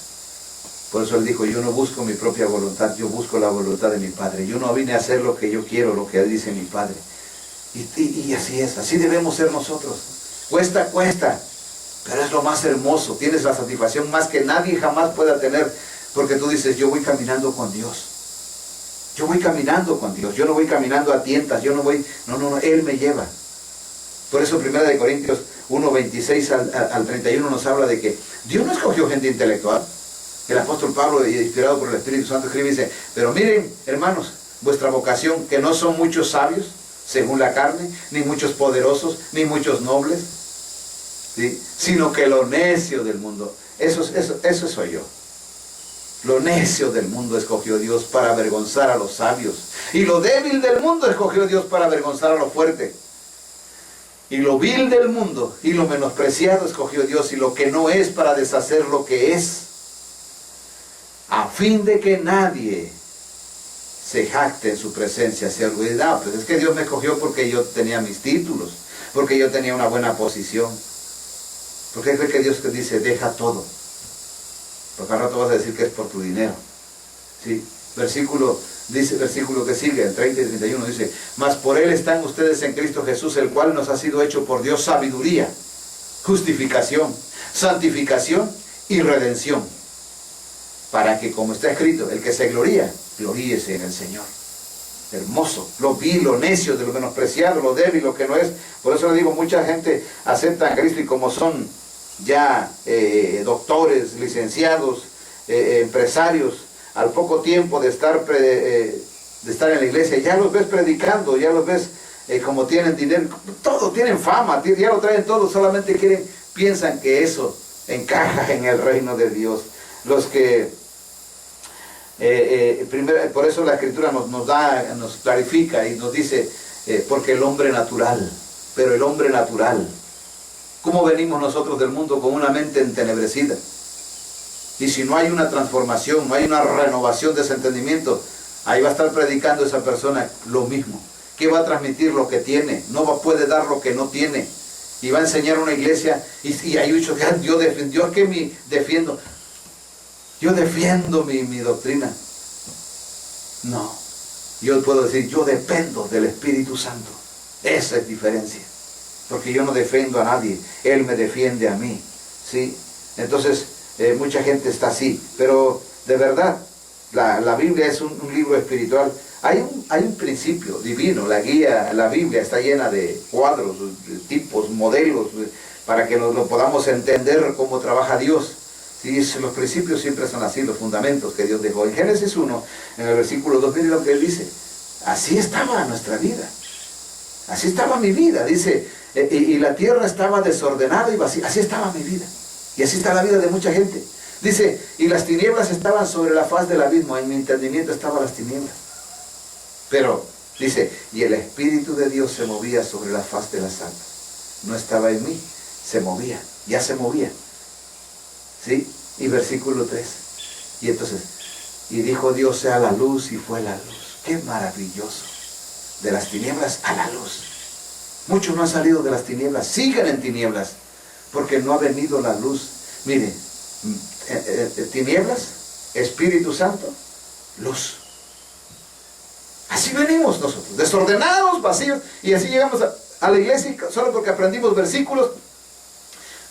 Speaker 1: Por eso él dijo, yo no busco mi propia voluntad, yo busco la voluntad de mi Padre. Yo no vine a hacer lo que yo quiero, lo que dice mi Padre. Y así es, así debemos ser nosotros. Cuesta, pero es lo más hermoso. Tienes la satisfacción más que nadie jamás pueda tener, porque tú dices, yo voy caminando con Dios. Yo voy caminando con Dios, yo no voy caminando a tientas, yo no voy, no, Él me lleva. Por eso 1 Corintios 1, 26 al 31 nos habla de que Dios no escogió gente intelectual. El apóstol Pablo, inspirado por el Espíritu Santo, escribe y dice, pero miren, hermanos, vuestra vocación, que no son muchos sabios, según la carne, ni muchos poderosos, ni muchos nobles, ¿sí? Sino que lo necio del mundo, eso soy yo. Lo necio del mundo escogió Dios para avergonzar a los sabios. Y lo débil del mundo escogió Dios para avergonzar a lo fuerte. Y lo vil del mundo y lo menospreciado escogió Dios, y lo que no es para deshacer lo que es, a fin de que nadie se jacte en su presencia, se orgullosa. Pues es que Dios me escogió porque yo tenía mis títulos, porque yo tenía una buena posición. ¿Por qué cree que Dios te dice, deja todo? Porque al rato vas a decir que es por tu dinero. ¿Sí? Versículo que sigue, el 30 y 31, dice, mas por Él están ustedes en Cristo Jesús, el cual nos ha sido hecho por Dios sabiduría, justificación, santificación y redención, para que, como está escrito, el que se gloría, gloríese en el Señor. Hermoso, lo vil, lo necio, de lo menospreciado, lo débil, lo que no es. Por eso le digo, mucha gente acepta a Cristo, y como son ya doctores, licenciados, empresarios, al poco tiempo de estar en la iglesia, ya los ves predicando, ya los ves como tienen dinero, todo, tienen fama, ya lo traen todo, solamente piensan que eso encaja en el reino de Dios. Los que por eso la Escritura nos clarifica y nos dice, porque el hombre natural, pero el hombre natural, ¿cómo venimos nosotros del mundo con una mente entenebrecida? Y si no hay una transformación, no hay una renovación de ese entendimiento, ahí va a estar predicando esa persona lo mismo. ¿Qué va a transmitir? Lo que tiene. No puede dar lo que no tiene. Y va a enseñar una iglesia, y hay muchos que yo defiendo. Yo defiendo mi doctrina. No. Yo puedo decir, yo dependo del Espíritu Santo. Esa es diferencia. Porque yo no defiendo a nadie, Él me defiende a mí, ¿sí? Entonces, mucha gente está así, pero de verdad, La Biblia es un libro espiritual. Hay un principio divino. La guía, la Biblia está llena de cuadros, de tipos, modelos, para que lo podamos entender cómo trabaja Dios. Sí, los principios siempre son así, los fundamentos que Dios dejó. En Génesis 1, en el versículo 2, miren lo que él dice. Así estaba nuestra vida. Así estaba mi vida. Dice, y la tierra estaba desordenada y vacía. Así estaba mi vida. Y así está la vida de mucha gente. Dice, y las tinieblas estaban sobre la faz del abismo. En mi entendimiento estaban las tinieblas. Pero, dice, y el Espíritu de Dios se movía sobre la faz de las aguas. No estaba en mí, se movía, ya se movía. ¿Sí? Y versículo 3. Y entonces, y dijo Dios, sea la luz, y fue la luz. ¡Qué maravilloso! De las tinieblas a la luz. Muchos no han salido de las tinieblas, siguen en tinieblas, porque no ha venido la luz. Mire, tinieblas, Espíritu Santo, luz. Así venimos nosotros, desordenados, vacíos, y así llegamos a la iglesia solo porque aprendimos versículos,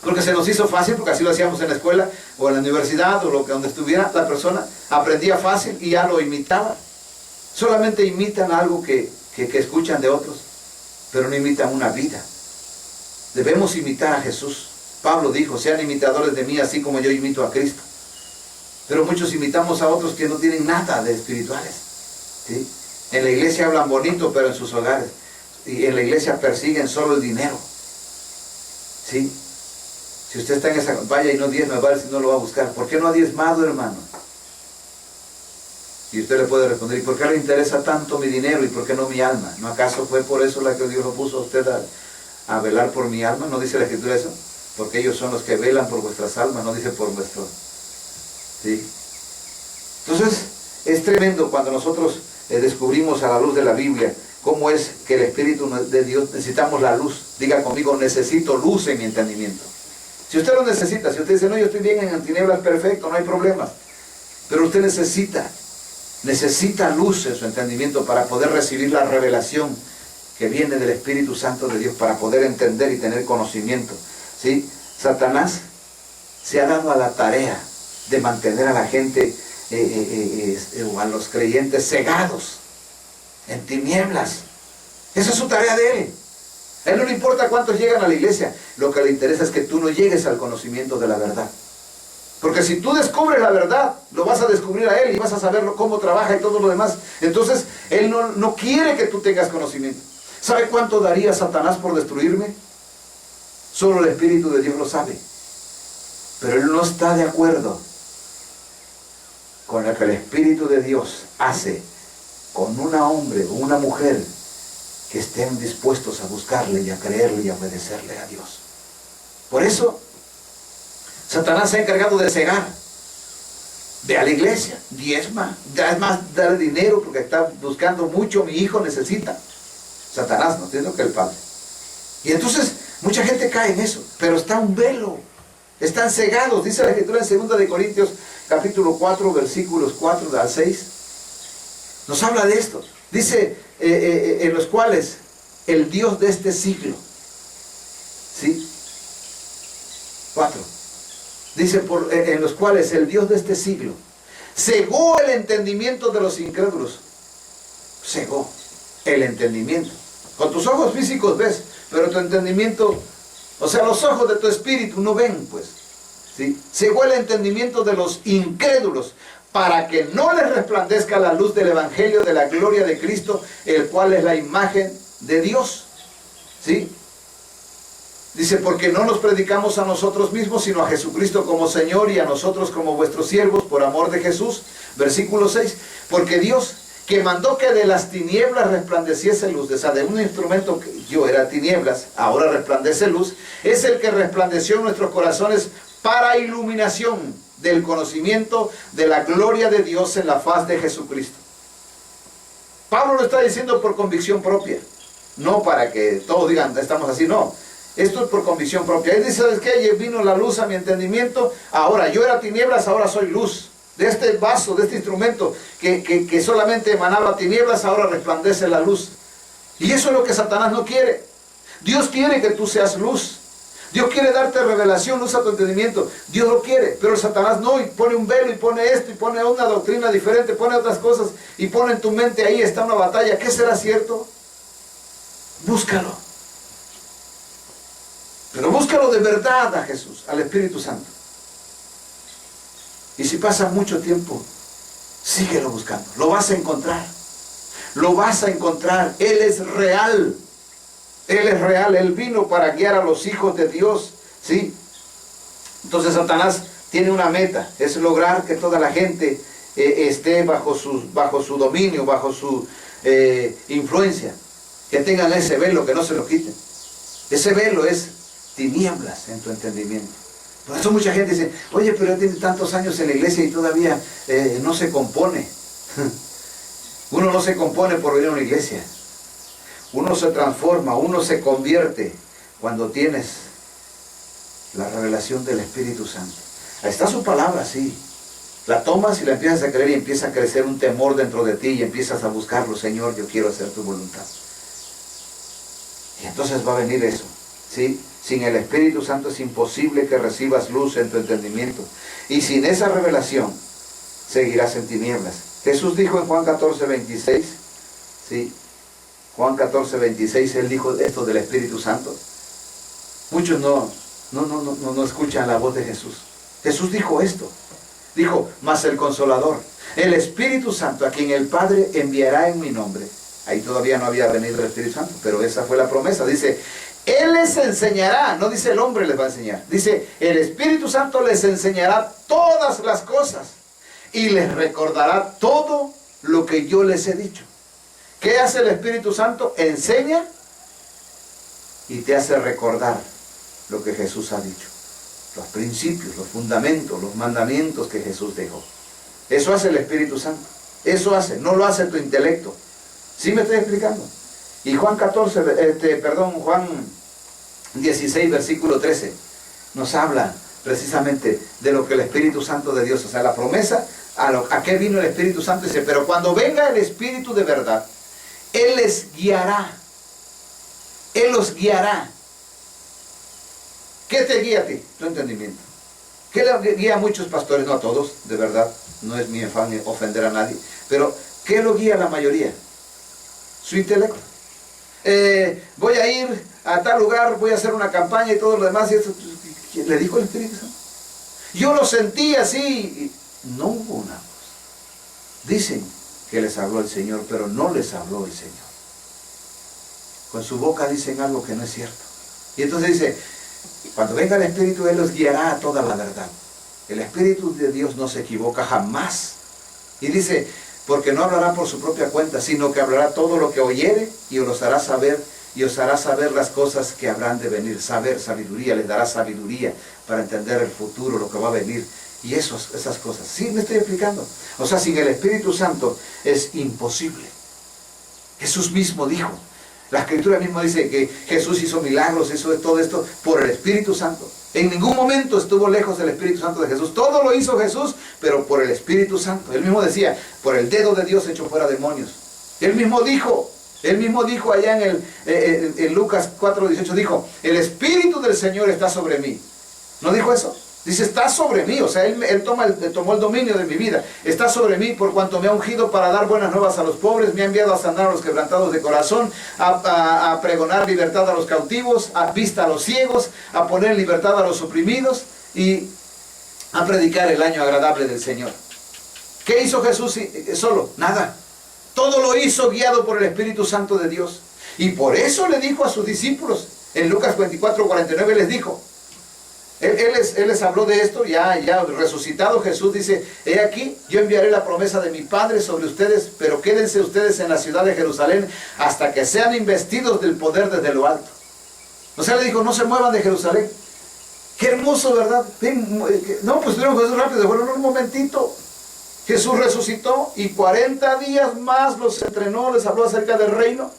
Speaker 1: porque se nos hizo fácil, porque así lo hacíamos en la escuela, o en la universidad, o donde estuviera la persona, aprendía fácil y ya lo imitaba. Solamente imitan algo que escuchan de otros, pero no imitan una vida. Debemos imitar a Jesús. Pablo dijo, sean imitadores de mí, así como yo imito a Cristo. Pero muchos imitamos a otros que no tienen nada de espirituales. ¿Sí? En la iglesia hablan bonito, pero en sus hogares. Y en la iglesia persiguen solo el dinero. ¿Sí? Si usted está en esa, vaya y no diezme, vale si no lo va a buscar. ¿Por qué no ha diezmado, hermano? Y usted le puede responder, ¿y por qué le interesa tanto mi dinero y por qué no mi alma? ¿No acaso fue por eso la que Dios lo puso a usted a velar por mi alma? ¿No dice la Escritura eso? Porque ellos son los que velan por vuestras almas, no dice por vuestro. ¿Sí? Entonces, es tremendo cuando nosotros descubrimos a la luz de la Biblia cómo es que el Espíritu de Dios, necesitamos la luz. Diga conmigo, necesito luz en mi entendimiento. Si usted lo necesita, si usted dice, no, yo estoy bien en tinieblas, perfecto, no hay problemas. Pero usted necesita luz en su entendimiento para poder recibir la revelación que viene del Espíritu Santo de Dios, para poder entender y tener conocimiento. ¿Sí? Satanás se ha dado a la tarea de mantener a la gente o a los creyentes cegados en tinieblas. Esa es su tarea de él. A él no le importa cuántos llegan a la iglesia, lo que le interesa es que tú no llegues al conocimiento de la verdad. Porque si tú descubres la verdad, lo vas a descubrir a él y vas a saber cómo trabaja y todo lo demás. Entonces, él no quiere que tú tengas conocimiento. ¿Sabe cuánto daría Satanás por destruirme? Solo el Espíritu de Dios lo sabe. Pero él no está de acuerdo con lo que el Espíritu de Dios hace con un hombre o una mujer que estén dispuestos a buscarle y a creerle y a obedecerle a Dios. Por eso, Satanás se ha encargado de cegar. Ve a la iglesia, diezma, dale dinero porque está buscando mucho, mi hijo necesita. Satanás, no entiendo que el Padre. Y entonces, mucha gente cae en eso, pero está un velo. Están cegados, dice la Escritura en 2 de Corintios, capítulo 4, versículos 4 al 6. Nos habla de esto. Dice, en los cuales el Dios de este siglo, ¿sí? 4. Dice, en los cuales el Dios de este siglo cegó el entendimiento de los incrédulos. Cegó el entendimiento. Con tus ojos físicos ves, pero tu entendimiento, o sea, los ojos de tu espíritu no ven, pues. ¿Sí? Cegó el entendimiento de los incrédulos, para que no les resplandezca la luz del Evangelio de la gloria de Cristo, el cual es la imagen de Dios. ¿Sí? Dice, porque no nos predicamos a nosotros mismos, sino a Jesucristo como Señor y a nosotros como vuestros siervos por amor de Jesús. Versículo 6, porque Dios, que mandó que de las tinieblas resplandeciese luz, o sea, de un instrumento que yo era tinieblas, ahora resplandece luz, es el que resplandeció en nuestros corazones para iluminación del conocimiento de la gloria de Dios en la faz de Jesucristo. Pablo lo está diciendo por convicción propia, no para que todos digan, estamos así, no. Esto es por convicción propia. Él dice, ¿sabes qué? Vino la luz a mi entendimiento, ahora yo era tinieblas, ahora soy luz. De este vaso, de este instrumento que solamente emanaba tinieblas, ahora resplandece la luz. Y eso es lo que Satanás no quiere. Dios quiere que tú seas luz. Dios quiere darte revelación, usa tu entendimiento. Dios lo quiere, pero el Satanás no, y pone un velo, y pone esto, y pone una doctrina diferente, pone otras cosas, y pone en tu mente, ahí está una batalla. ¿Qué será cierto? Búscalo. Pero búscalo de verdad a Jesús, al Espíritu Santo. Y si pasa mucho tiempo, síguelo buscando. Lo vas a encontrar. Lo vas a encontrar. Él es real. Él es real. Él vino para guiar a los hijos de Dios. ¿Sí? Entonces Satanás tiene una meta. Es lograr que toda la gente esté bajo su dominio, bajo su influencia. Que tengan ese velo, que no se lo quiten. Ese velo es tinieblas en tu entendimiento. Por eso mucha gente dice, oye, pero él tiene tantos años en la iglesia y todavía no se compone. Uno no se compone por venir a una iglesia. Uno se transforma, uno se convierte cuando tienes la revelación del Espíritu Santo. Ahí está su palabra, sí. La tomas y la empiezas a creer y empieza a crecer un temor dentro de ti y empiezas a buscarlo. Señor, yo quiero hacer tu voluntad. Y entonces va a venir eso, ¿sí? Sin el Espíritu Santo es imposible que recibas luz en tu entendimiento. Y sin esa revelación, seguirás en tinieblas. Jesús dijo en Juan 14:26, ¿sí? Juan 14:26, Él dijo esto del Espíritu Santo. Muchos no escuchan la voz de Jesús. Jesús dijo esto. Dijo, mas el Consolador, el Espíritu Santo, a quien el Padre enviará en mi nombre. Ahí todavía no había venido el Espíritu Santo, pero esa fue la promesa. Dice, Él les enseñará, no dice el hombre les va a enseñar. Dice, el Espíritu Santo les enseñará todas las cosas y les recordará todo lo que yo les he dicho. ¿Qué hace el Espíritu Santo? Enseña y te hace recordar lo que Jesús ha dicho. Los principios, los fundamentos, los mandamientos que Jesús dejó. Eso hace el Espíritu Santo. Eso hace, no lo hace tu intelecto. ¿Sí me estoy explicando? Y Juan 16, versículo 13, nos habla precisamente de lo que el Espíritu Santo de Dios, o sea, la promesa, a qué vino el Espíritu Santo. Dice, pero cuando venga el Espíritu de verdad, Él les guiará. Él los guiará. ¿Qué te guía a ti? Tu entendimiento. ¿Qué le guía a muchos pastores? No a todos, de verdad. No es mi afán ofender a nadie. Pero, ¿qué lo guía a la mayoría? Su intelecto. Voy a ir a tal lugar, voy a hacer una campaña y todo lo demás. Y eso, ¿le dijo el Espíritu Santo? Yo lo sentí así. No hubo una voz. Dicen que les habló el Señor, pero no les habló el Señor. Con su boca dicen algo que no es cierto. Y entonces dice, cuando venga el Espíritu, Él los guiará a toda la verdad. El Espíritu de Dios no se equivoca jamás. Y dice, porque no hablará por su propia cuenta, sino que hablará todo lo que oyere y os hará saber, las cosas que habrán de venir. Saber, sabiduría, les dará sabiduría para entender el futuro, lo que va a venir. Y esas cosas. ¿Sí me estoy explicando? O sea, sin el Espíritu Santo es imposible. Jesús mismo dijo, la Escritura mismo dice que Jesús hizo milagros, hizo todo esto por el Espíritu Santo. En ningún momento estuvo lejos del Espíritu Santo de Jesús. Todo lo hizo Jesús, pero por el Espíritu Santo. Él mismo decía, por el dedo de Dios echó fuera demonios. Él mismo dijo allá en Lucas 4:18, dijo, el Espíritu del Señor está sobre mí. ¿No dijo eso? Dice, está sobre mí, o sea, Él tomó el dominio de mi vida. Está sobre mí por cuanto me ha ungido para dar buenas nuevas a los pobres, me ha enviado a sanar a los quebrantados de corazón, a pregonar libertad a los cautivos, a vista a los ciegos, a poner en libertad a los oprimidos y a predicar el año agradable del Señor. ¿Qué hizo Jesús solo? Nada. Todo lo hizo guiado por el Espíritu Santo de Dios. Y por eso le dijo a sus discípulos, en Lucas 24:49 les dijo, Él les habló de esto, ya resucitado Jesús dice, he aquí, yo enviaré la promesa de mi Padre sobre ustedes, pero quédense ustedes en la ciudad de Jerusalén hasta que sean investidos del poder desde lo alto. O sea, le dijo, no se muevan de Jerusalén. Qué hermoso, ¿verdad? No, pues tuvieron Jesús rápido, bueno, un momentito. Jesús resucitó y 40 días más los entrenó, les habló acerca del reino.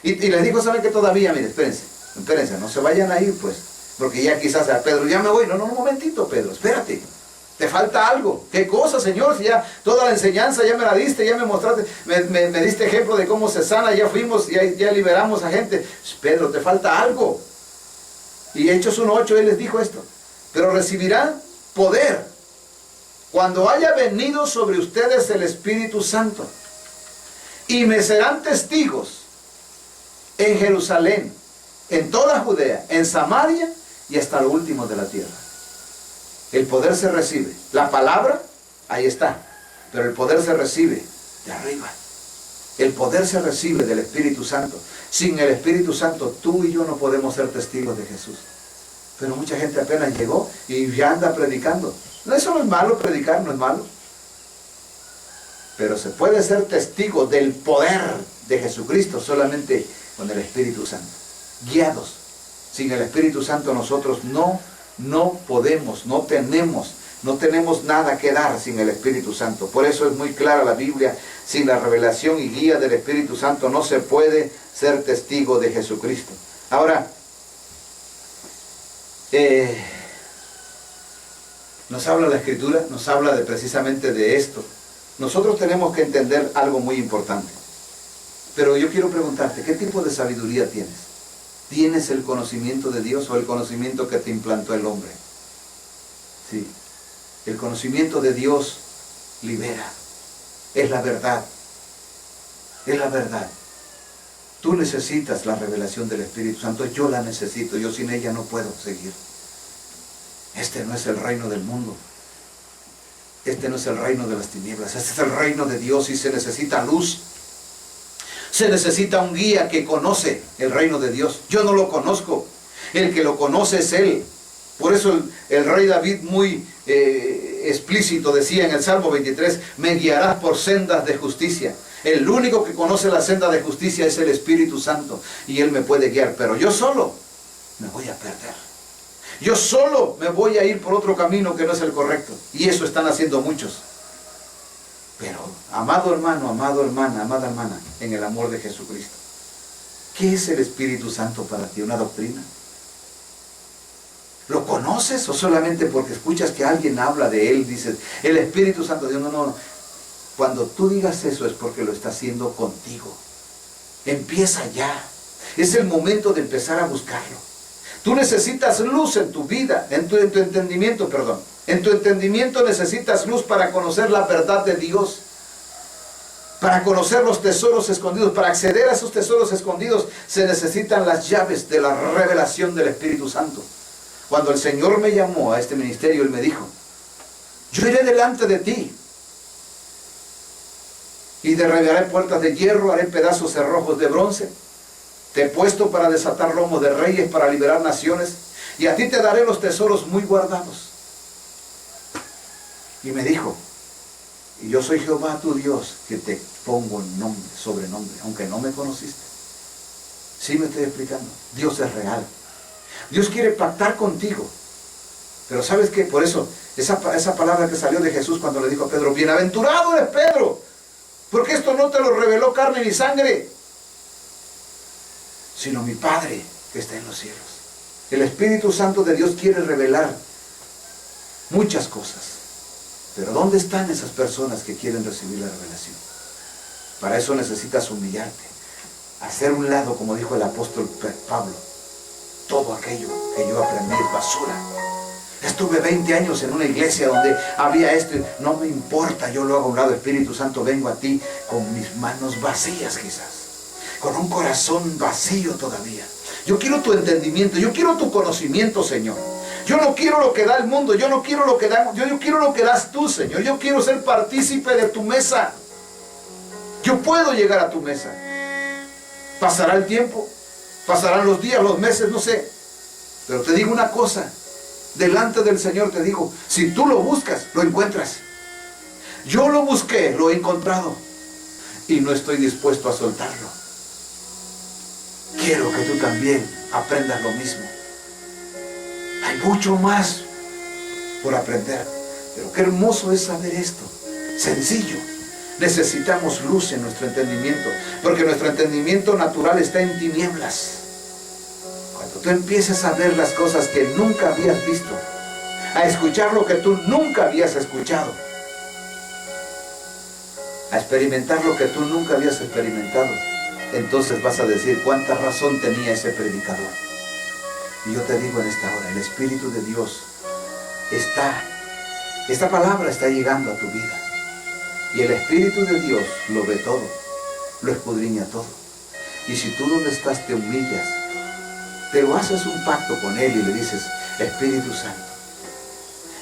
Speaker 1: Y les dijo, ¿saben qué? Todavía, mire, espérense, no se vayan a ir, pues. Porque ya quizás a Pedro, ya me voy. No, un momentito, Pedro, espérate. Te falta algo. ¿Qué cosa, Señor? Si ya toda la enseñanza ya me la diste, ya me mostraste, me diste ejemplo de cómo se sana, ya fuimos, ya liberamos a gente. Pedro, te falta algo. Y Hechos 1:8, Él les dijo esto: pero recibirán poder cuando haya venido sobre ustedes el Espíritu Santo, y me serán testigos en Jerusalén, en toda Judea, en Samaria y hasta lo último de la tierra. El poder se recibe. La palabra, ahí está, pero el poder se recibe de arriba. El poder se recibe del Espíritu Santo. Sin el Espíritu Santo, tú y yo no podemos ser testigos de Jesús. Pero mucha gente apenas llegó y ya anda predicando. No, eso no es malo, predicar no es malo. Pero se puede ser testigo del poder de Jesucristo solamente con el Espíritu Santo. Guiados. Sin el Espíritu Santo nosotros no podemos, no tenemos nada que dar sin el Espíritu Santo. Por eso es muy clara la Biblia: sin la revelación y guía del Espíritu Santo no se puede ser testigo de Jesucristo. Ahora, nos habla la Escritura, nos habla precisamente de esto. Nosotros tenemos que entender algo muy importante. Pero yo quiero preguntarte, ¿qué tipo de sabiduría tienes? ¿Tienes el conocimiento de Dios o el conocimiento que te implantó el hombre? Sí. El conocimiento de Dios libera. Es la verdad. Es la verdad. Tú necesitas la revelación del Espíritu Santo. Yo la necesito. Yo sin ella no puedo seguir. Este no es el reino del mundo. Este no es el reino de las tinieblas. Este es el reino de Dios y se necesita luz. Se necesita un guía que conoce el reino de Dios. Yo no lo conozco. El que lo conoce es Él. Por eso el rey David muy explícito decía en el Salmo 23: me guiarás por sendas de justicia. El único que conoce la senda de justicia es el Espíritu Santo. Y Él me puede guiar. Pero yo solo me voy a perder. Yo solo me voy a ir por otro camino que no es el correcto. Y eso están haciendo muchos. Pero, amado hermano, amada hermana, en el amor de Jesucristo, ¿qué es el Espíritu Santo para ti? ¿Una doctrina? ¿Lo conoces o solamente porque escuchas que alguien habla de Él, dices, el Espíritu Santo de Dios? No. Cuando tú digas eso es porque lo está haciendo contigo. Empieza ya. Es el momento de empezar a buscarlo. Tú necesitas luz en tu vida, en tu entendimiento, perdón. En tu entendimiento necesitas luz para conocer la verdad de Dios. Para conocer los tesoros escondidos, para acceder a esos tesoros escondidos, se necesitan las llaves de la revelación del Espíritu Santo. Cuando el Señor me llamó a este ministerio, Él me dijo: yo iré delante de ti y derribaré puertas de hierro, haré pedazos cerrojos de bronce. Te he puesto para desatar lomos de reyes, para liberar naciones, y a ti te daré los tesoros muy guardados. Y me dijo: y yo soy Jehová tu Dios, que te pongo nombre, sobrenombre, aunque no me conociste. Sí me estoy explicando. Dios es real. Dios quiere pactar contigo. Pero ¿sabes qué? Por eso, esa palabra que salió de Jesús cuando le dijo a Pedro: bienaventurado eres Pedro, porque esto no te lo reveló carne ni sangre, sino mi Padre que está en los cielos. El Espíritu Santo de Dios quiere revelar muchas cosas. Pero ¿dónde están esas personas que quieren recibir la revelación? Para eso necesitas humillarte, hacer un lado, como dijo el apóstol Pablo. Todo aquello que yo aprendí es basura. Estuve 20 años en una iglesia donde había esto. No me importa, yo lo hago a un lado. Espíritu Santo, vengo a ti con mis manos vacías quizás, con un corazón vacío todavía. Yo quiero tu entendimiento, yo quiero tu conocimiento, Señor. Yo no quiero lo que da el mundo, yo no quiero lo que da, yo quiero lo que das tú, Señor. Yo quiero ser partícipe de tu mesa. Yo puedo llegar a tu mesa. Pasará el tiempo, pasarán los días, los meses, no sé. Pero te digo una cosa, delante del Señor te digo, si tú lo buscas, lo encuentras. Yo lo busqué, lo he encontrado, y no estoy dispuesto a soltarlo. Quiero que tú también aprendas lo mismo. Hay mucho más por aprender, pero qué hermoso es saber esto. Sencillo. Necesitamos luz en nuestro entendimiento, porque nuestro entendimiento natural está en tinieblas. Cuando tú empieces a ver las cosas que nunca habías visto, a escuchar lo que tú nunca habías escuchado, a experimentar lo que tú nunca habías experimentado, entonces vas a decir: cuánta razón tenía ese predicador, Y yo te digo en esta hora, el Espíritu de Dios esta palabra está llegando a tu vida. Y el Espíritu de Dios lo ve todo, lo escudriña todo. Y si tú donde estás te humillas, pero haces un pacto con Él y le dices, Espíritu Santo,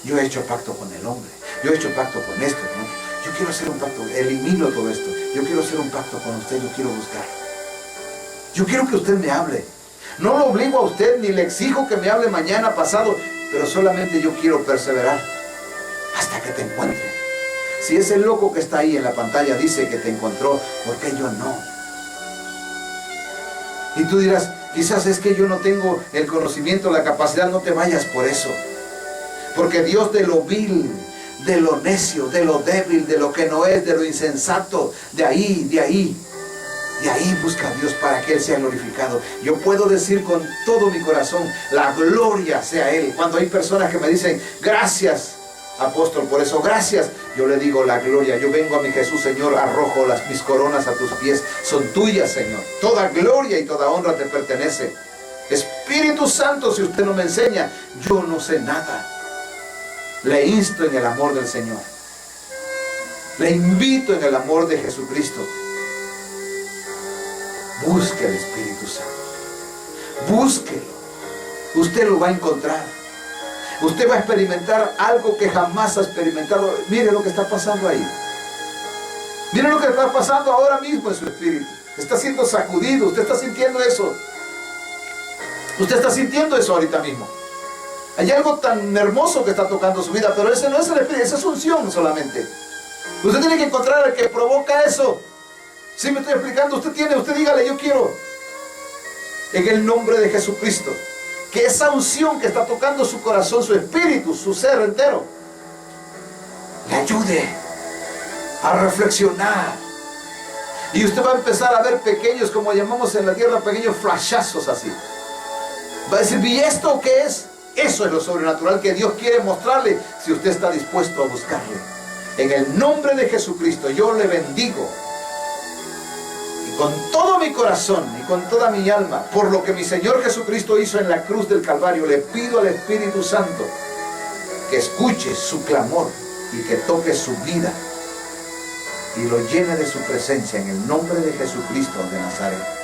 Speaker 1: yo he hecho pacto con el hombre, yo he hecho pacto con esto, ¿no? Yo quiero hacer un pacto, elimino todo esto, yo quiero hacer un pacto con usted, yo quiero buscarlo. Yo quiero que usted me hable. No lo obligo a usted, ni le exijo que me hable mañana, pasado, pero solamente yo quiero perseverar hasta que te encuentre. Si ese loco que está ahí en la pantalla dice que te encontró, ¿por qué yo no? Y tú dirás, quizás es que yo no tengo el conocimiento, la capacidad. No te vayas por eso. Porque Dios de lo vil, de lo necio, de lo débil, de lo que no es, de lo insensato, de ahí busca a Dios para que Él sea glorificado. Yo puedo decir con todo mi corazón, la gloria sea a Él. Cuando hay personas que me dicen, gracias, apóstol, por eso, gracias, yo le digo la gloria. Yo vengo a mi Jesús, Señor, arrojo mis coronas a tus pies, son tuyas, Señor. Toda gloria y toda honra te pertenece. Espíritu Santo, si usted no me enseña, yo no sé nada. Le insto en el amor del Señor. Le invito en el amor de Jesucristo. Busque al Espíritu Santo. Búsquelo. Usted lo va a encontrar. Usted va a experimentar algo que jamás ha experimentado. Mire lo que está pasando ahí. Mire lo que está pasando ahora mismo en su espíritu. Está siendo sacudido. Usted está sintiendo eso. Usted está sintiendo eso ahorita mismo. Hay algo tan hermoso que está tocando su vida, pero ese no es el espíritu, esa es unción solamente. Usted tiene que encontrar al que provoca eso. Si me estoy explicando, usted dígale, yo quiero. En el nombre de Jesucristo. Que esa unción que está tocando su corazón, su espíritu, su ser entero, le ayude a reflexionar. Y usted va a empezar a ver pequeños, como llamamos en la tierra, pequeños flashazos así. Va a decir, ¿y esto qué es? Eso es lo sobrenatural que Dios quiere mostrarle si usted está dispuesto a buscarle. En el nombre de Jesucristo yo le bendigo. Y con todo mi corazón y con toda mi alma, por lo que mi Señor Jesucristo hizo en la cruz del Calvario, le pido al Espíritu Santo que escuche su clamor y que toque su vida y lo llene de su presencia en el nombre de Jesucristo de Nazaret.